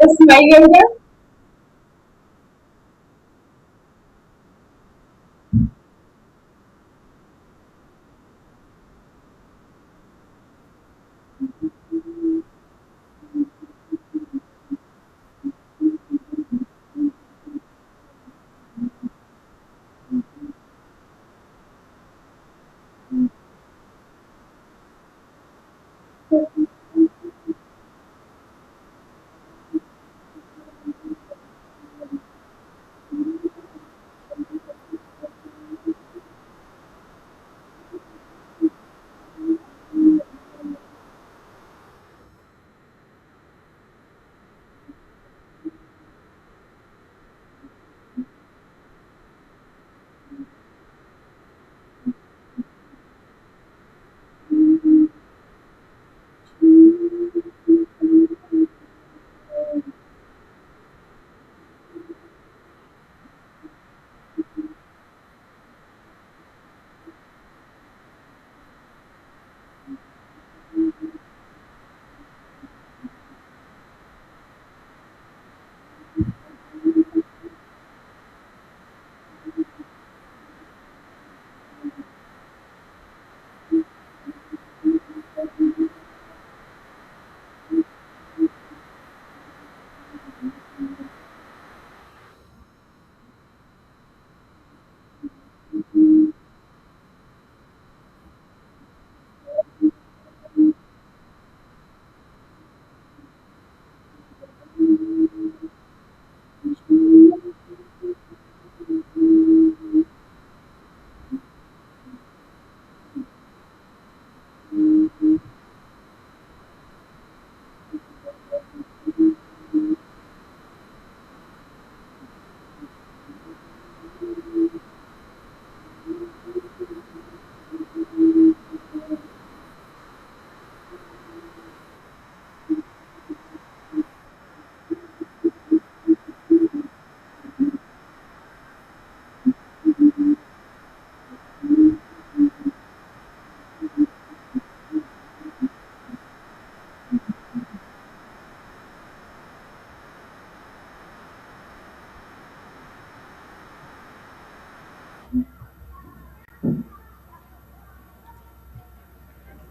स्माईल येऊ द्या.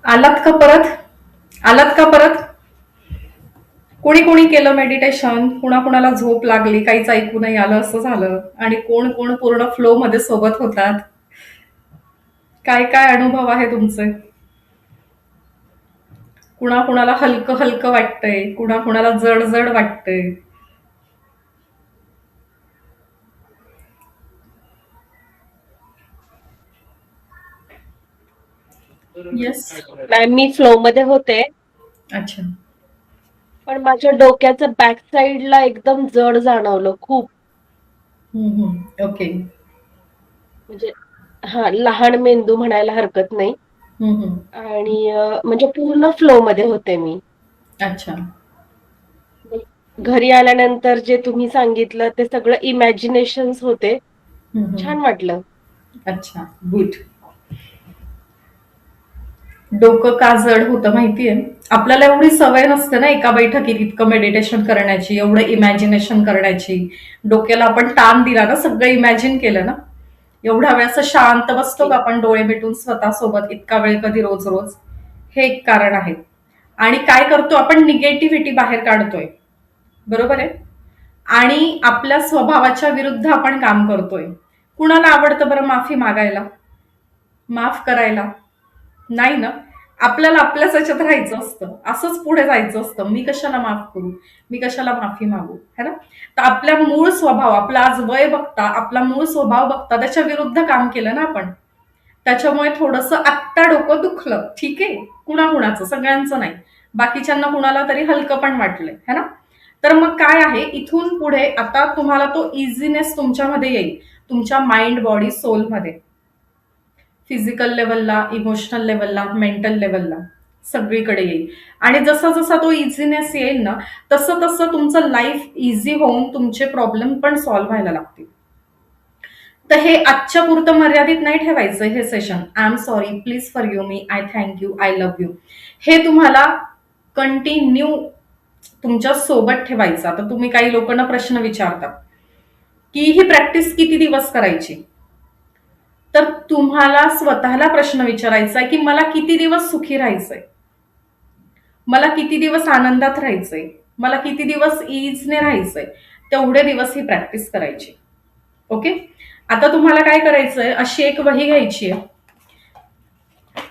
आलात का परत? आलात का परत? कोणी कोणी केलं मेडिटेशन? कुणाकुणाला झोप लागली, काहीच ऐकू नाही आलं असं झालं, आणि कोण कोण पूर्ण फ्लो मध्ये सोबत होतात? काय काय अनुभव आहे तुमचे? कुणाकुणाला हलकं हलकं वाटतंय, कुणाकुणाला जड जड वाटतंय? येस. मॅम मी फ्लो मध्ये होते, अच्छा. पण माझ्या डोक्याचं बॅक साईडला एकदम जड जाणवलं खूप. ओके. म्हणजे लहान मेंदू म्हणायला हरकत नाही. आणि म्हणजे पूर्ण फ्लो मध्ये होते मी. अच्छा. घरी आल्यानंतर जे तुम्ही सांगितलं ते सगळं इमॅजिनेशन्स होते. छान वाटलं. अच्छा, गुड. डोकं का जड होतं माहितीये? आपल्याला एवढी सवय नसते ना एका बैठकीत इतकं मेडिटेशन करण्याची, एवढं इमॅजिनेशन करण्याची. डोक्याला आपण ताण दिला ना, सगळं इमॅजिन केलं ना, एवढा वेळ असं शांत बसतो का आपण डोळे मिटून स्वतःसोबत इतका वेळ कधी रोज रोज? हे एक कारण आहे. आणि काय करतो आपण, निगेटिव्हिटी बाहेर काढतोय, बरोबर आहे, आणि आपल्या स्वभावाच्या विरुद्ध आपण काम करतोय. कुणाला आवडतं बरं माफी मागायला, माफ करायला? नाही ना. आपल्याला आपल्याच याच्यात राहायचं असतं, असंच पुढे जायचं असतं. मी कशाला माफ करू, मी कशाला माफी मागू, है ना? तर आपल्या मूळ स्वभाव, आपला आज वय बघता, आपला मूळ स्वभाव बघता त्याच्या विरुद्ध काम केलं ना आपण. त्याच्यामुळे थोडंसं आत्ता डोकं दुखलं, ठीक आहे, कुणाकुणाचं, सगळ्यांचं नाही, बाकीच्यांना कुणाला तरी हलकं पण वाटलंय, है ना? तर मग काय आहे, इथून पुढे आता तुम्हाला तो इझीनेस तुमच्यामध्ये येईल, तुमच्या माइंड बॉडी सोलमध्ये, फिजिकल लेवलला, इमोशनल लेवलला, मेंटल लेवलला, सगळीकडे येईल. आणि जसा जसा तो इझीनेस येईल ना, तसं तसं तुमचं लाईफ इझी होऊन तुमचे प्रॉब्लेम पण सॉल्व्ह व्हायला लागतील. तर हे आजच्या पुरतं मर्यादित नाही ठेवायचं हे session. I am sorry, please forgive me, I thank you, I love you. हे तुम्हाला कंटिन्यू तुमच्या सोबत ठेवायचा. तर तुम्ही काही लोकांना प्रश्न विचारता की ही प्रॅक्टिस किती दिवस करायची? तर तुम्हाला स्वतःला प्रश्न विचारायचा आहे की मला किती दिवस सुखी राहायचंय, मला किती दिवस आनंदात राहायचंय, मला किती दिवस इजने राहायचंय, तेवढे दिवस ही प्रॅक्टिस करायची. ओके. आता तुम्हाला काय करायचंय, अशी एक वही घ्यायची आहे.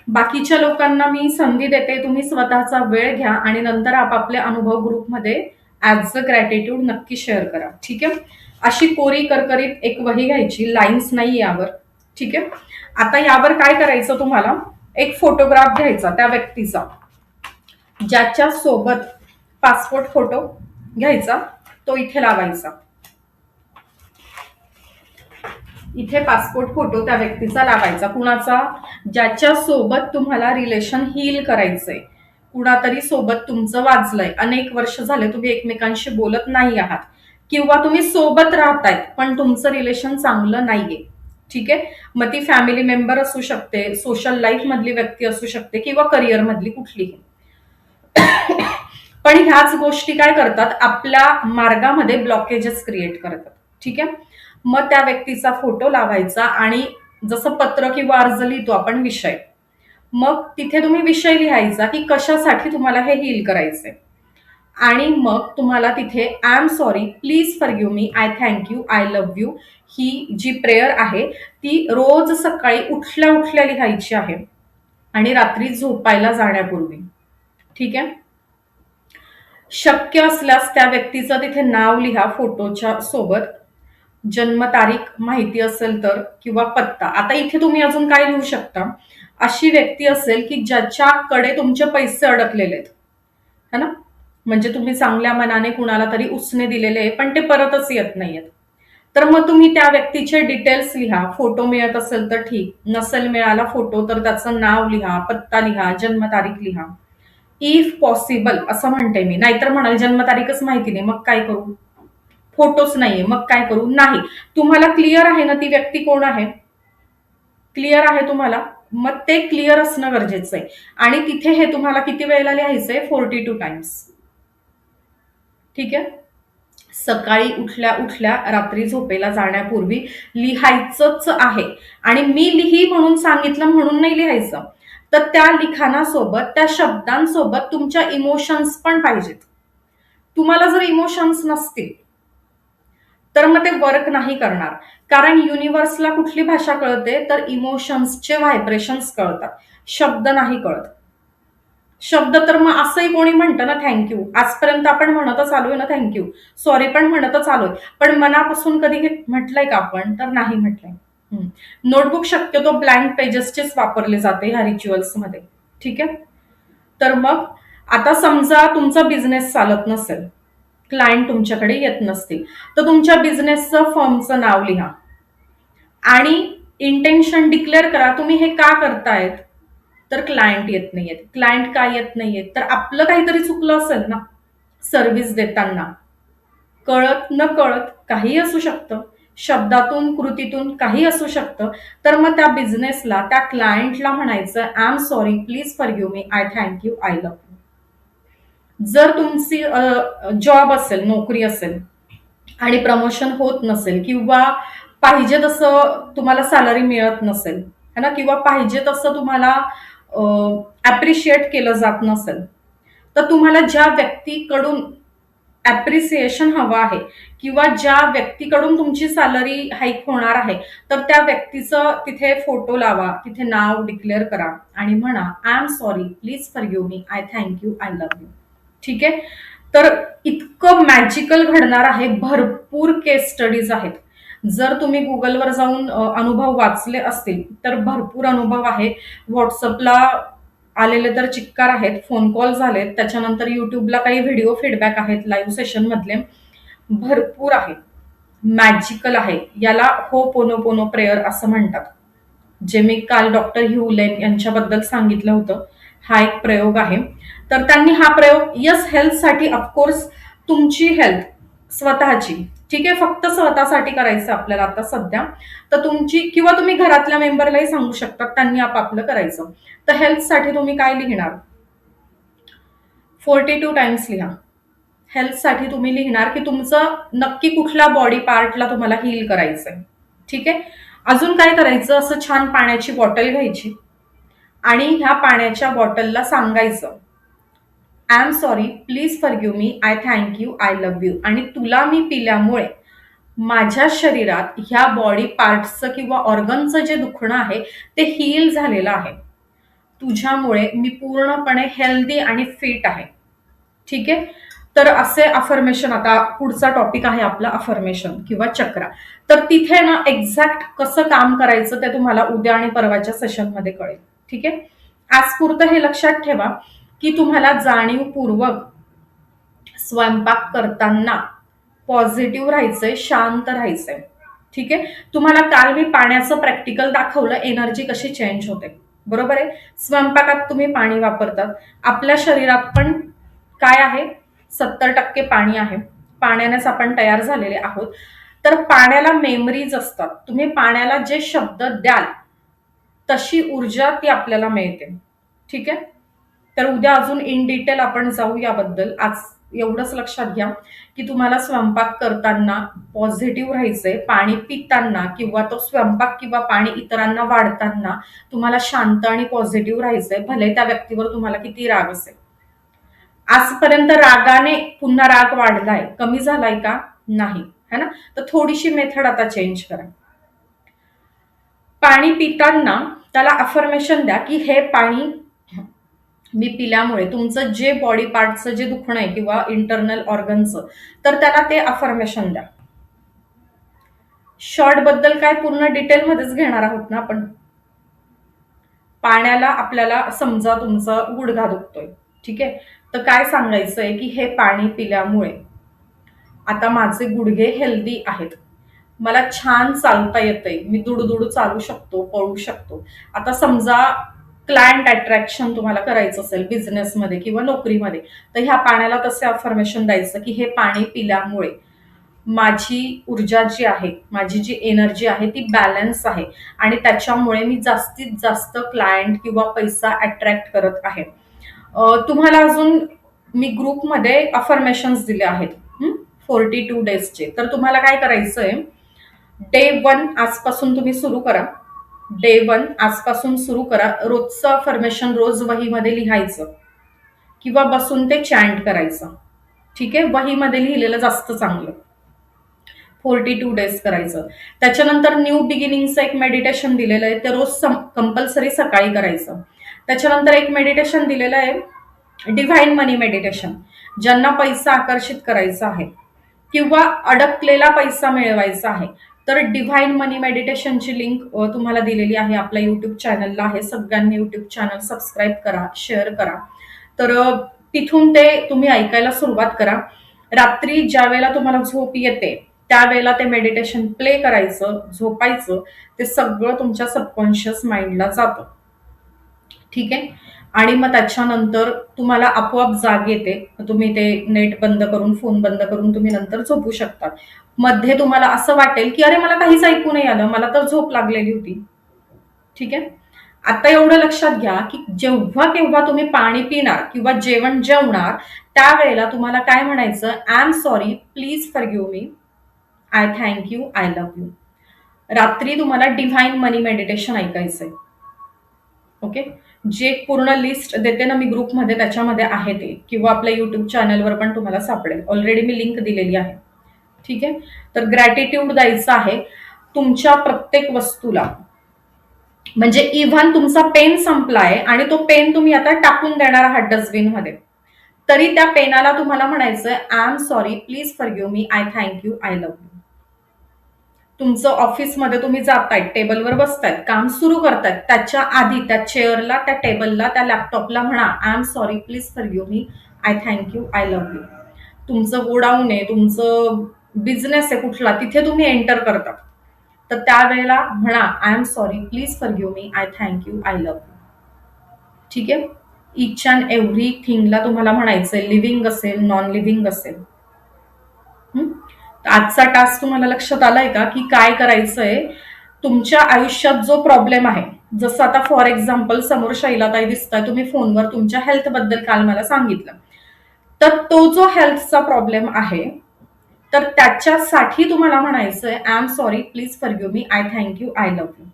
बाकीच्या लोकांना मी संधी देते, तुम्ही स्वतःचा वेळ घ्या आणि नंतर आपापले अनुभव ग्रुपमध्ये ऍज अ ग्रॅटिट्यूड नक्की शेअर करा. ठीक आहे. अशी कोरी करकरीत एक वही घ्यायची, लाईन्स नाही यावर. ठीक आहे. आता यावर काय करायचं, तुम्हाला एक फोटोग्राफ घ्यायचा त्या व्यक्तीचा, ज्याच्या सोबत पासपोर्ट फोटो घ्यायचा, तो इथे लावायचा. इथे पासपोर्ट फोटो त्या व्यक्तीचा लावायचा. कुणाचा? ज्याच्या सोबत तुम्हाला रिलेशन हील करायचंय. कुणातरी सोबत तुमचं वाजलंय, अनेक वर्ष झाले तुम्ही एकमेकांशी बोलत नाही आहात, किंवा तुम्ही सोबत राहतायत पण तुमचं रिलेशन चांगलं नाहीये. ठीक आहे. मग ती फॅमिली मेंबर असू शकते, सोशल लाईफ मधली व्यक्ती असू शकते, किंवा करिअर मधली कुठलीही. पण ह्याच गोष्टी काय करतात, आपल्या मार्गामध्ये ब्लॉकेजेस क्रिएट करतात. ठीक आहे. मग त्या व्यक्तीचा फोटो लावायचा आणि जसं पत्र किंवा अर्ज लिहितो आपण विषय, मग तिथे तुम्ही विषय लिहायचा की कशासाठी तुम्हाला हे हील करायचंय. आणि मग तुम्हाला तिथे I am sorry, please forgive me, I thank you, I love you, ही जी प्रेयर आहे ती रोज सकाळी उठल्या उठल्या लिहायची आहे आणि रात्री झोपायला जाण्यापूर्वी. ठीक आहे. शक्य असल्यास त्या व्यक्तीचं तिथे नाव लिहा फोटोच्या सोबत, जन्मतारीख माहिती असेल तर, किंवा पत्ता. आता इथे तुम्ही अजून काय लिहू शकता, अशी व्यक्ती असेल की ज्याच्याकडे तुमचे पैसे अडकलेले आहेत, है ना, म्हणजे तुम्ही चांगल्या मनाने कुणाला तरी उसने दिलेले आहे पण ते परतच येत नाहीयेत, तर मग तुम्ही त्या व्यक्तीचे डिटेल्स लिहा. फोटो मिळत असेल तर ठीक, नसेल मिळाला फोटो तर त्याचं नाव लिहा, पत्ता लिहा, जन्मतारीख लिहा. इफ पॉसिबल असं म्हणते मी, नाहीतर म्हणाल जन्मतारीखच माहिती नाही मग काय करू, फोटोच नाहीये मग काय करू. नाही, तुम्हाला क्लिअर आहे ना ती व्यक्ती कोण आहे, क्लिअर आहे तुम्हाला, मग ते क्लिअर असणं गरजेचं आहे. आणि तिथे हे तुम्हाला किती वेळेला लिहायचंय, 42 टाइम्स. ठीक आहे. सकाळी उठल्या उठल्या रात्री झोपेला जाण्यापूर्वी लिहायचंच आहे. आणि मी लिही म्हणून सांगितलं म्हणून नाही लिहायचं, तर त्या लिखाणासोबत, त्या शब्दांसोबत तुमच्या इमोशन्स पण पाहिजेत. तुम्हाला जर इमोशन्स नसतील तर मग ते वर्क नाही करणार. कारण युनिव्हर्सला कुठली भाषा कळते, तर इमोशन्सचे व्हायब्रेशन्स कळतात, शब्द नाही कळत. शब्द तर मग असंही कोणी म्हणतं ना थँक्यू, आजपर्यंत आपण म्हणतच आलोय ना थँक्यू, सॉरी पण म्हणतच आलोय, पण मनापासून कधी म्हटलंय का आपण, तर नाही म्हटलंय. नोटबुक शक्यतो ब्लँक पेजेसचेच वापरले जाते ह्या रिच्युअल्स मध्ये. ठीक आहे. तर मग आता समजा तुमचा बिझनेस चालत नसेल, क्लायंट तुमच्याकडे येत नसतील, तर तुमच्या बिझनेसचं फर्मचं नाव लिहा आणि इंटेन्शन डिक्लेअर करा, तुम्ही हे का करतायत, तर क्लायंट येत नाहीयेत. क्लायंट का येत नाहीयेत, तर आपलं काहीतरी चुकलं असेल ना सर्व्हिस देताना, कळत न कळत काही असू शकतं, शब्दातून कृतीतून काही असू शकतं. तर मग त्या बिझनेसला, त्या क्लायंटला म्हणायचं I am sorry, please forgive me, I thank you, I love you. जर तुमची जॉब असेल, नोकरी असेल आणि प्रमोशन होत नसेल, किंवा पाहिजे तसं तुम्हाला सॅलरी मिळत नसेल, है ना, किंवा पाहिजे तसं तुम्हाला ऍप्रिशिएट केलं जात नसेल, तर तुम्हाला ज्या व्यक्तीकडून ऍप्रिसिएशन हवं आहे, किंवा ज्या व्यक्तीकडून तुमची सॅलरी हाईक होणार आहे, तर त्या व्यक्तीचं तिथे फोटो लावा, तिथे नाव डिक्लेअर करा आणि म्हणा I am sorry, please forgive me, I thank you, I love you. ठीक आहे. तर इतकं मॅजिकल घडणार आहे. भरपूर केस स्टडीज आहेत. जर तुम्ही गुगलवर जाऊन अनुभव वाचले असतील तर भरपूर अनुभव आहेत. व्हॉट्सअपला आलेले तर चिक्कार आहेत, फोन कॉल झालेत, त्याच्यानंतर युट्यूबला काही व्हिडिओ फीडबॅक आहेत लाईव्ह सेशन मधले, भरपूर आहेत. मॅजिकल आहे. याला होपोनोपोनो प्रेयर असं म्हणतात, जे मी काल डॉक्टर ह्यू लेन यांच्याबद्दल सांगितलं होतं. हा एक प्रयोग आहे. तर त्यांनी हा प्रयोग, यस, हेल्थसाठी, ऑफकोर्स तुमची हेल्थ स्वतःची, ठीक आहे, फक्त स्वतःसाठी करायचं आपल्याला आता सध्या, तर तुमची, किंवा तुम्ही घरातल्या मेंबरलाही सांगू शकता, त्यांनी आपापलं करायचं. तर हेल्थसाठी तुम्ही काय लिहिणार, 42 टाइम्स लिहा, हेल्थसाठी तुम्ही लिहिणार की तुमचं नक्की कुठल्या बॉडी पार्टला तुम्हाला हील करायचंय. ठीक आहे. अजून काय करायचं, असं छान पाण्याची बॉटल घ्यायची आणि ह्या पाण्याच्या बॉटलला सांगायचं, I am sorry, please forgive me, I thank you, I love you. आणि तुला मी पिल्यामुळे माझ्या शरीरात ह्या बॉडी पार्टचं किंवा ऑर्गनचं जे दुखणं आहे ते हील झालेलं आहे. तुझ्यामुळे मी पूर्णपणे हेल्दी आणि फिट आहे. ठीक आहे. तर असे अफर्मेशन, आता पुढचा टॉपिक आहे आपला अफर्मेशन किंवा चक्रा. तर तिथे ना एक्झॅक्ट कसं काम करायचं ते तुम्हाला उद्या आणि परवाच्या सेशनमध्ये कळेल. ठीक आहे. आज पुरतं हे लक्षात ठेवा की तुम्हाला जाणीवपूर्वक स्वयंपाक करताना पॉझिटिव्ह राहायचंय, शांत राहायचंय. ठीक आहे. तुम्हाला काल मी पाण्याचं प्रॅक्टिकल दाखवलं, एनर्जी कशी चेंज होते. बरोबर आहे. स्वयंपाकात तुम्ही पाणी वापरतात, आपल्या शरीरात पण काय आहे, 70% पाणी आहे. पाण्यानेच आपण तयार झालेले आहोत. तर पाण्याला मेमरीज असतात. तुम्ही पाण्याला जे शब्द द्याल तशी ऊर्जा ती आपल्याला मिळते. ठीक आहे. तर उद्या अजून इन डिटेल आपण जाऊ याबद्दल. आज एवढंच लक्षात घ्या की तुम्हाला स्वयंपाक करताना पॉझिटिव्ह राहायचंय, पाणी पिताना किंवा तो स्वयंपाक किंवा पाणी इतरांना वाढताना तुम्हाला शांत आणि पॉझिटिव्ह राहायचंय, भले त्या व्यक्तीवर तुम्हाला किती राग असेल. आजपर्यंत रागाने पुन्हा राग वाढलाय, कमी झालाय का? नाही, है ना. तर थोडीशी मेथड आता चेंज करा. पाणी पिताना त्याला अफर्मेशन द्या की हे पाणी मी पिल्यामुळे तुमचं जे बॉडी पार्टचं जे दुखणं आहे किंवा इंटरनल ऑर्गनचं, तर त्याला ते अफर्मेशन द्या. शॉर्ट बद्दल काय पूर्ण डिटेलमध्येच घेणार आहोत ना आपण. पाण्याला आपल्याला समजा तुमचा गुडघा दुखतोय. ठीक आहे. तर काय सांगायचंय की हे पाणी पिल्यामुळे आता माझे गुडघे हेल्दी आहेत, मला छान चालता येतंय, मी दुडू चालू शकतो, पळू शकतो. आता समजा क्लायंट अट्रॅक्शन तुम्हाला करायचं असेल बिझनेसमध्ये किंवा नोकरीमध्ये, तर ह्या पाण्याला तसे अफर्मेशन द्यायचं की हे पाणी पिल्यामुळे माझी ऊर्जा जी आहे, माझी जी एनर्जी आहे ती बॅलन्स आहे आणि त्याच्यामुळे मी जास्तीत जास्त क्लायंट किंवा पैसा अट्रॅक्ट करत आहे. तुम्हाला अजून मी ग्रुपमध्ये अफर्मेशन्स दिले आहेत 42 डेजचे. तर तुम्हाला काय करायचंय, डे 1 आजपासून तुम्ही सुरू करा. डे 1 आजपासून सुरू करा. रोजचं अफर्मेशन रोज वहीमध्ये लिहायचं किंवा बसून ते चॅन्ट करायचं. ठीक आहे. वहीमध्ये लिहिलेलं जास्त चांगलं. 42 डेज करायचं. त्याच्यानंतर न्यू बिगिनिंगचं एक मेडिटेशन दिलेलं आहे, ते रोज कंपल्सरी सकाळी करायचं. त्याच्यानंतर एक मेडिटेशन दिलेलं आहे डिव्हाइन मनी मेडिटेशन. ज्यांना पैसा आकर्षित करायचा आहे किंवा अडकलेला पैसा मिळवायचा आहे, तर डिव्हाइन मनी मेडिटेशनची लिंक तुम्हाला दिलेली आहे, आपल्या युट्यूब चॅनलला आहे. सगळ्यांनी युट्यूब चॅनल सबस्क्राईब करा, शेअर करा. तर तिथून ते तुम्ही ऐकायला सुरुवात करा. रात्री ज्या वेळेला तुम्हाला झोप येते त्यावेळेला ते मेडिटेशन प्ले करायचं, झोपायचं. ते सगळं तुमच्या सबकॉन्शियस माइंडला जातं. ठीक आहे. आणि मग त्याच्यानंतर तुम्हाला आपोआप जाग येते. तुम्ही ते नेट बंद करून, फोन बंद करून तुम्ही नंतर झोपू शकता. मध्ये तुम्हाला असं वाटेल की अरे मला काहीच ऐकू नाही आलं, मला तर झोप लागलेली होती. ठीक आहे. आता एवढं लक्षात घ्या की जेव्हा केव्हा तुम्ही पाणी पिणार किंवा जेवण जेवणार त्यावेळेला तुम्हाला काय म्हणायचं, I am sorry, please forgive me, I thank you, I love you. रात्री तुम्हाला डिव्हाइन मनी मेडिटेशन ऐकायचंय. ओके. जे पूर्ण लिस्ट देते ना मी ग्रुपमध्ये, त्याच्यामध्ये आहे ते, किंवा आपल्या युट्यूब चॅनलवर पण तुम्हाला सापडेल. ऑलरेडी मी लिंक दिलेली आहे. ठीक आहे. तर ग्रॅटिट्यूड द्यायचं आहे तुमच्या प्रत्येक वस्तूला. म्हणजे इव्हन तुमचा पेन संपलाय आणि तो पेन तुम्ही आता टाकून देणार आहात डस्टबिनमध्ये, तरी त्या पेनाला तुम्हाला म्हणायचं I am sorry, please forgive me, I thank you, I love you. तुमचं ऑफिसमध्ये तुम्ही जातायत, टेबलवर बसतायत, काम सुरू करतायत, त्याच्या आधी त्या चेअरला, त्या टेबलला, त्या लॅपटॉपला म्हणा I am sorry, please forgive me, I thank you, I love you. तुमचं गोडाऊन आहे, तुमचं बिझनेस आहे कुठला, तिथे तुम्ही एंटर करता, तर त्यावेळेला म्हणा I am sorry, please forgive me, I thank you, I love you. ठीक आहे. इच अँड एव्हरी थिंगला तुम्हाला म्हणायचंय, लिव्हिंग असेल, नॉन लिव्हिंग असेल. आजचा टास्क तुम्हाला लक्षात आलाय का की काय करायचंय. तुमच्या आयुष्यात जो प्रॉब्लेम आहे, जसं आता फॉर एक्झाम्पल समोर शैलाताई दिसताय, तुम्ही फोनवर तुमच्या हेल्थ बद्दल काल मला सांगितलं, तर तो जो हेल्थचा प्रॉब्लेम आहे, तर त्याच्यासाठी तुम्हाला म्हणायचंय I am sorry, please forgive me, I thank you, I love you.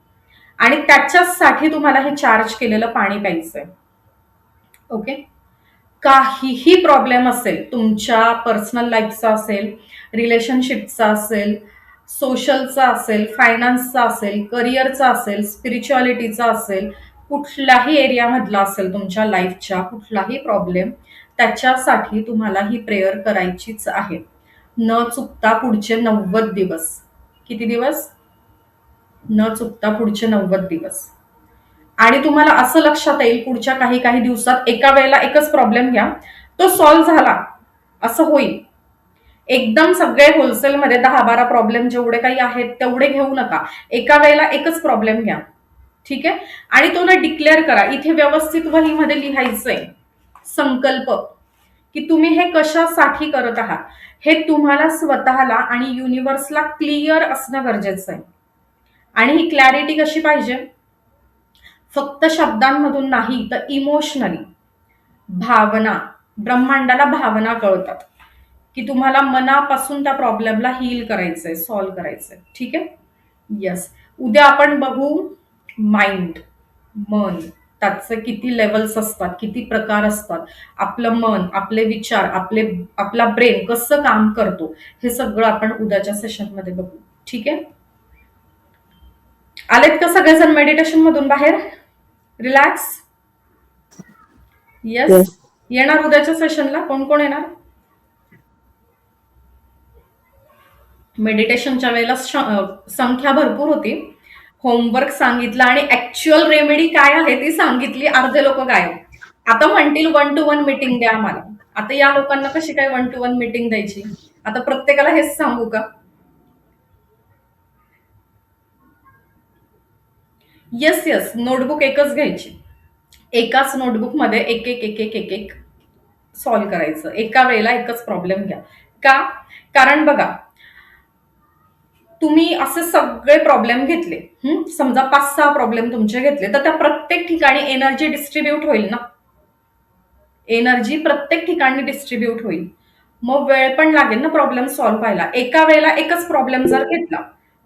आणि त्याच्यासाठी तुम्हाला हे चार्ज केलेलं पाणी प्यायचंय. ओके. काहीही प्रॉब्लेम असेल, तुमच्या पर्सनल लाईफचा असेल, रिलेशनशिपचा असेल, सोशलचा असेल, फायनान्सचा असेल, करिअरचा असेल, स्पिरिच्युअलिटीचा असेल, कुठल्याही एरियामधला असेल तुमच्या लाईफच्या कुठलाही प्रॉब्लेम, त्याच्यासाठी तुम्हाला ही प्रेयर करायचीच आहे. न चुकता पुढचे 90 दिवस. किती दिवस? न चुकता पुढचे 90 दिवस. आणि तुम्हाला असं लक्षात येईल पुढच्या काही काही दिवसात एका वेळेला एकच प्रॉब्लेम घ्या, तो सॉल्व्ह झाला असं होईल. एकदम सगळे होलसेलमध्ये 10-12 प्रॉब्लेम जेवढे काही आहेत तेवढे घेऊ नका. एका वेळेला एकच प्रॉब्लेम घ्या. ठीक आहे. आणि तो ना डिक्लेअर करा. इथे व्यवस्थित वहीमध्ये लिहायचंय संकल्प, की तुम्ही हे कशासाठी करत आहात हे तुम्हाला स्वतःला आणि युनिव्हर्सला क्लिअर असणं गरजेचं आहे. आणि ही क्लॅरिटी कशी पाहिजे? फक्त शब्दांमधून नाही तर इमोशनली. भावना, ब्रह्मांडाला भावना कळतात की तुम्हाला मनापासून त्या प्रॉब्लेमला हील करायचंय, सॉल्व्ह करायचंय. ठीक आहे. येस. उद्या आपण बघू माइंड, मन, त्याचे किती लेवल्स असतात, किती प्रकार असतात, आपलं मन, आपले विचार, आपला ब्रेन कसं काम करतो, हे सगळं आपण उद्याच्या सेशनमध्ये बघू. ठीक आहे. आलेत का सगळेजण मेडिटेशन मधून बाहेर? रिलॅक्स. येस. Yes. येणार उद्याच्या सेशनला? कोण कोण येणार? मेडिटेशनच्या वेळेला संख्या भरपूर होती. होमवर्क सांगितलं आणि ऍक्च्युअल रेमेडी काय आहे ती सांगितली. अर्धे लोक गायब. आता म्हणतील 1 to 1 मीटिंग द्या आम्हाला. आता या लोकांना कशी काय 1 to 1 मीटिंग द्यायची? आता प्रत्येकाला हेच सांगू का? Yes yes. नोटबुक एकच घ्यायची. एकाच नोटबुकमध्ये एक सॉल्व्ह करायचं. एका वेळेला एकच प्रॉब्लेम घ्या. का? कारण बघा, तुम्ही असे सगळे प्रॉब्लेम घेतले, समजा 5-6 प्रॉब्लेम तुमचे घेतले, तर त्या प्रत्येक ठिकाणी एनर्जी डिस्ट्रीब्यूट होईल ना. एनर्जी प्रत्येक ठिकाणी डिस्ट्रीब्यूट होईल. मग वेळ पण लागेल ना प्रॉब्लेम सॉल्व्ह व्हायला. एका वेळेला एकच प्रॉब्लेम जर घेतला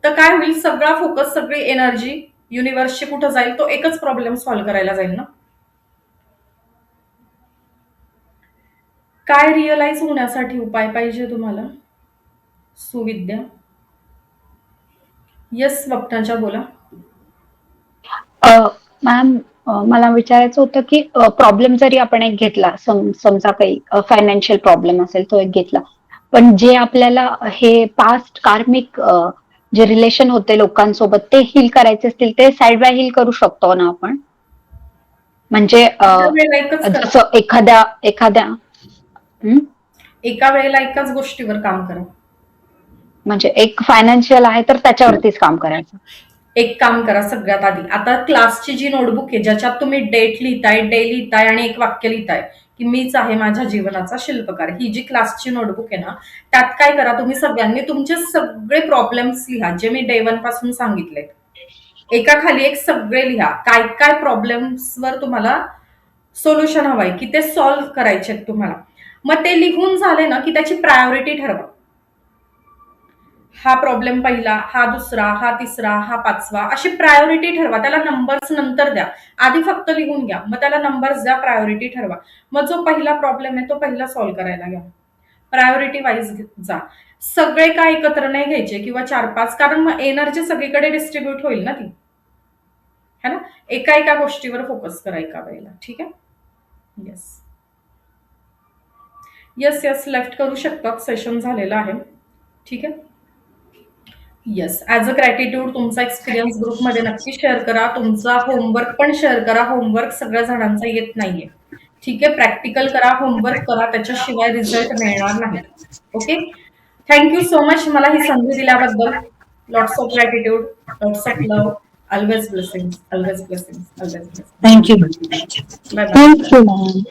तर काय होईल? सगळा फोकस, सगळी एनर्जी युनिव्हर्सची कुठं जाईल? तो एकच प्रॉब्लेम सॉल्व्ह करायला जाईल ना. काय रिअलाइज होण्यासाठी उपाय पाहिजे तुम्हाला? सुविद्या. येस. स्वप्नाच्या बोला. मॅम, मला विचारायचं होतं की प्रॉब्लेम जरी आपण एक घेतला, समजा काही फायनान्शियल प्रॉब्लेम असेल तो एक घेतला, पण जे आपल्याला हे पास्ट कार्मिक जे रिलेशन होते लोकांसोबत ते हील करायचे असतील ते साइड बाय हील करू शकतो ना आपण? म्हणजे जसं एखाद्या एका वेळेला एकाच गोष्टीवर काम करा. म्हणजे एक फायनान्शियल आहे तर त्याच्यावरतीच काम करायचं. एक काम करा सगळ्यात आधी. आता क्लासची जी नोटबुक आहे ज्याच्यात तुम्ही डेट लिहिताय, डे लिहिताय आणि एक वाक्य लिहिताय की मीच आहे माझ्या जीवनाचा शिल्पकार, ही जी क्लासची नोटबुक आहे ना, त्यात काय करा, तुम्ही सगळ्यांनी तुमचे सगळे प्रॉब्लेम्स लिहा जे मी डे 1 पासून सांगितले. एका खाली एक सगळे लिहा. काय काय प्रॉब्लेम्सवर तुम्हाला सोल्युशन हवंय, की ते सॉल्व्ह करायचे तुम्हाला. मग ते लिहून झाले ना की त्याची प्रायोरिटी ठरवा. हा प्रॉब्लेम पहिला, हा दुसरा, हा तिसरा, हा 5वा, अशी प्रायोरिटी ठरवा. त्याला नंबर्स नंतर द्या. आधी फक्त लिहून घ्या, मग त्याला नंबर्स द्या, प्रायोरिटी ठरवा. मग जो पहिला प्रॉब्लेम आहे तो पहिला सॉल्व्ह करायला घ्या. प्रायोरिटी वाईज जा. सगळे काय एकत्र नाही घ्यायचे किंवा 4-5, कारण मग एनर्जी सगळीकडे डिस्ट्रीब्यूट होईल ना ती, है ना. एका एका गोष्टीवर फोकस करा एका वेळेला. ठीक आहे. Yes yes yes. लेफ्ट करू शकता. सेशन झालेलं आहे. ठीक आहे. येस. ॲज अ ग्रॅटिट्यूड तुमचा एक्सपिरियन्स ग्रुपमध्ये नक्की शेअर करा. तुमचा होमवर्क पण शेअर करा. होमवर्क सगळ्या जणांचा येत नाहीये. ठीक आहे. प्रॅक्टिकल करा, होमवर्क करा, त्याच्याशिवाय रिझल्ट मिळणार नाही. ओके. थँक्यू सो मच मला ही संधी दिल्याबद्दल. Lots of gratitude, lots of love, always blessings, always blessings, always blessings. Thank you. Bye bye. Thank you ma'am.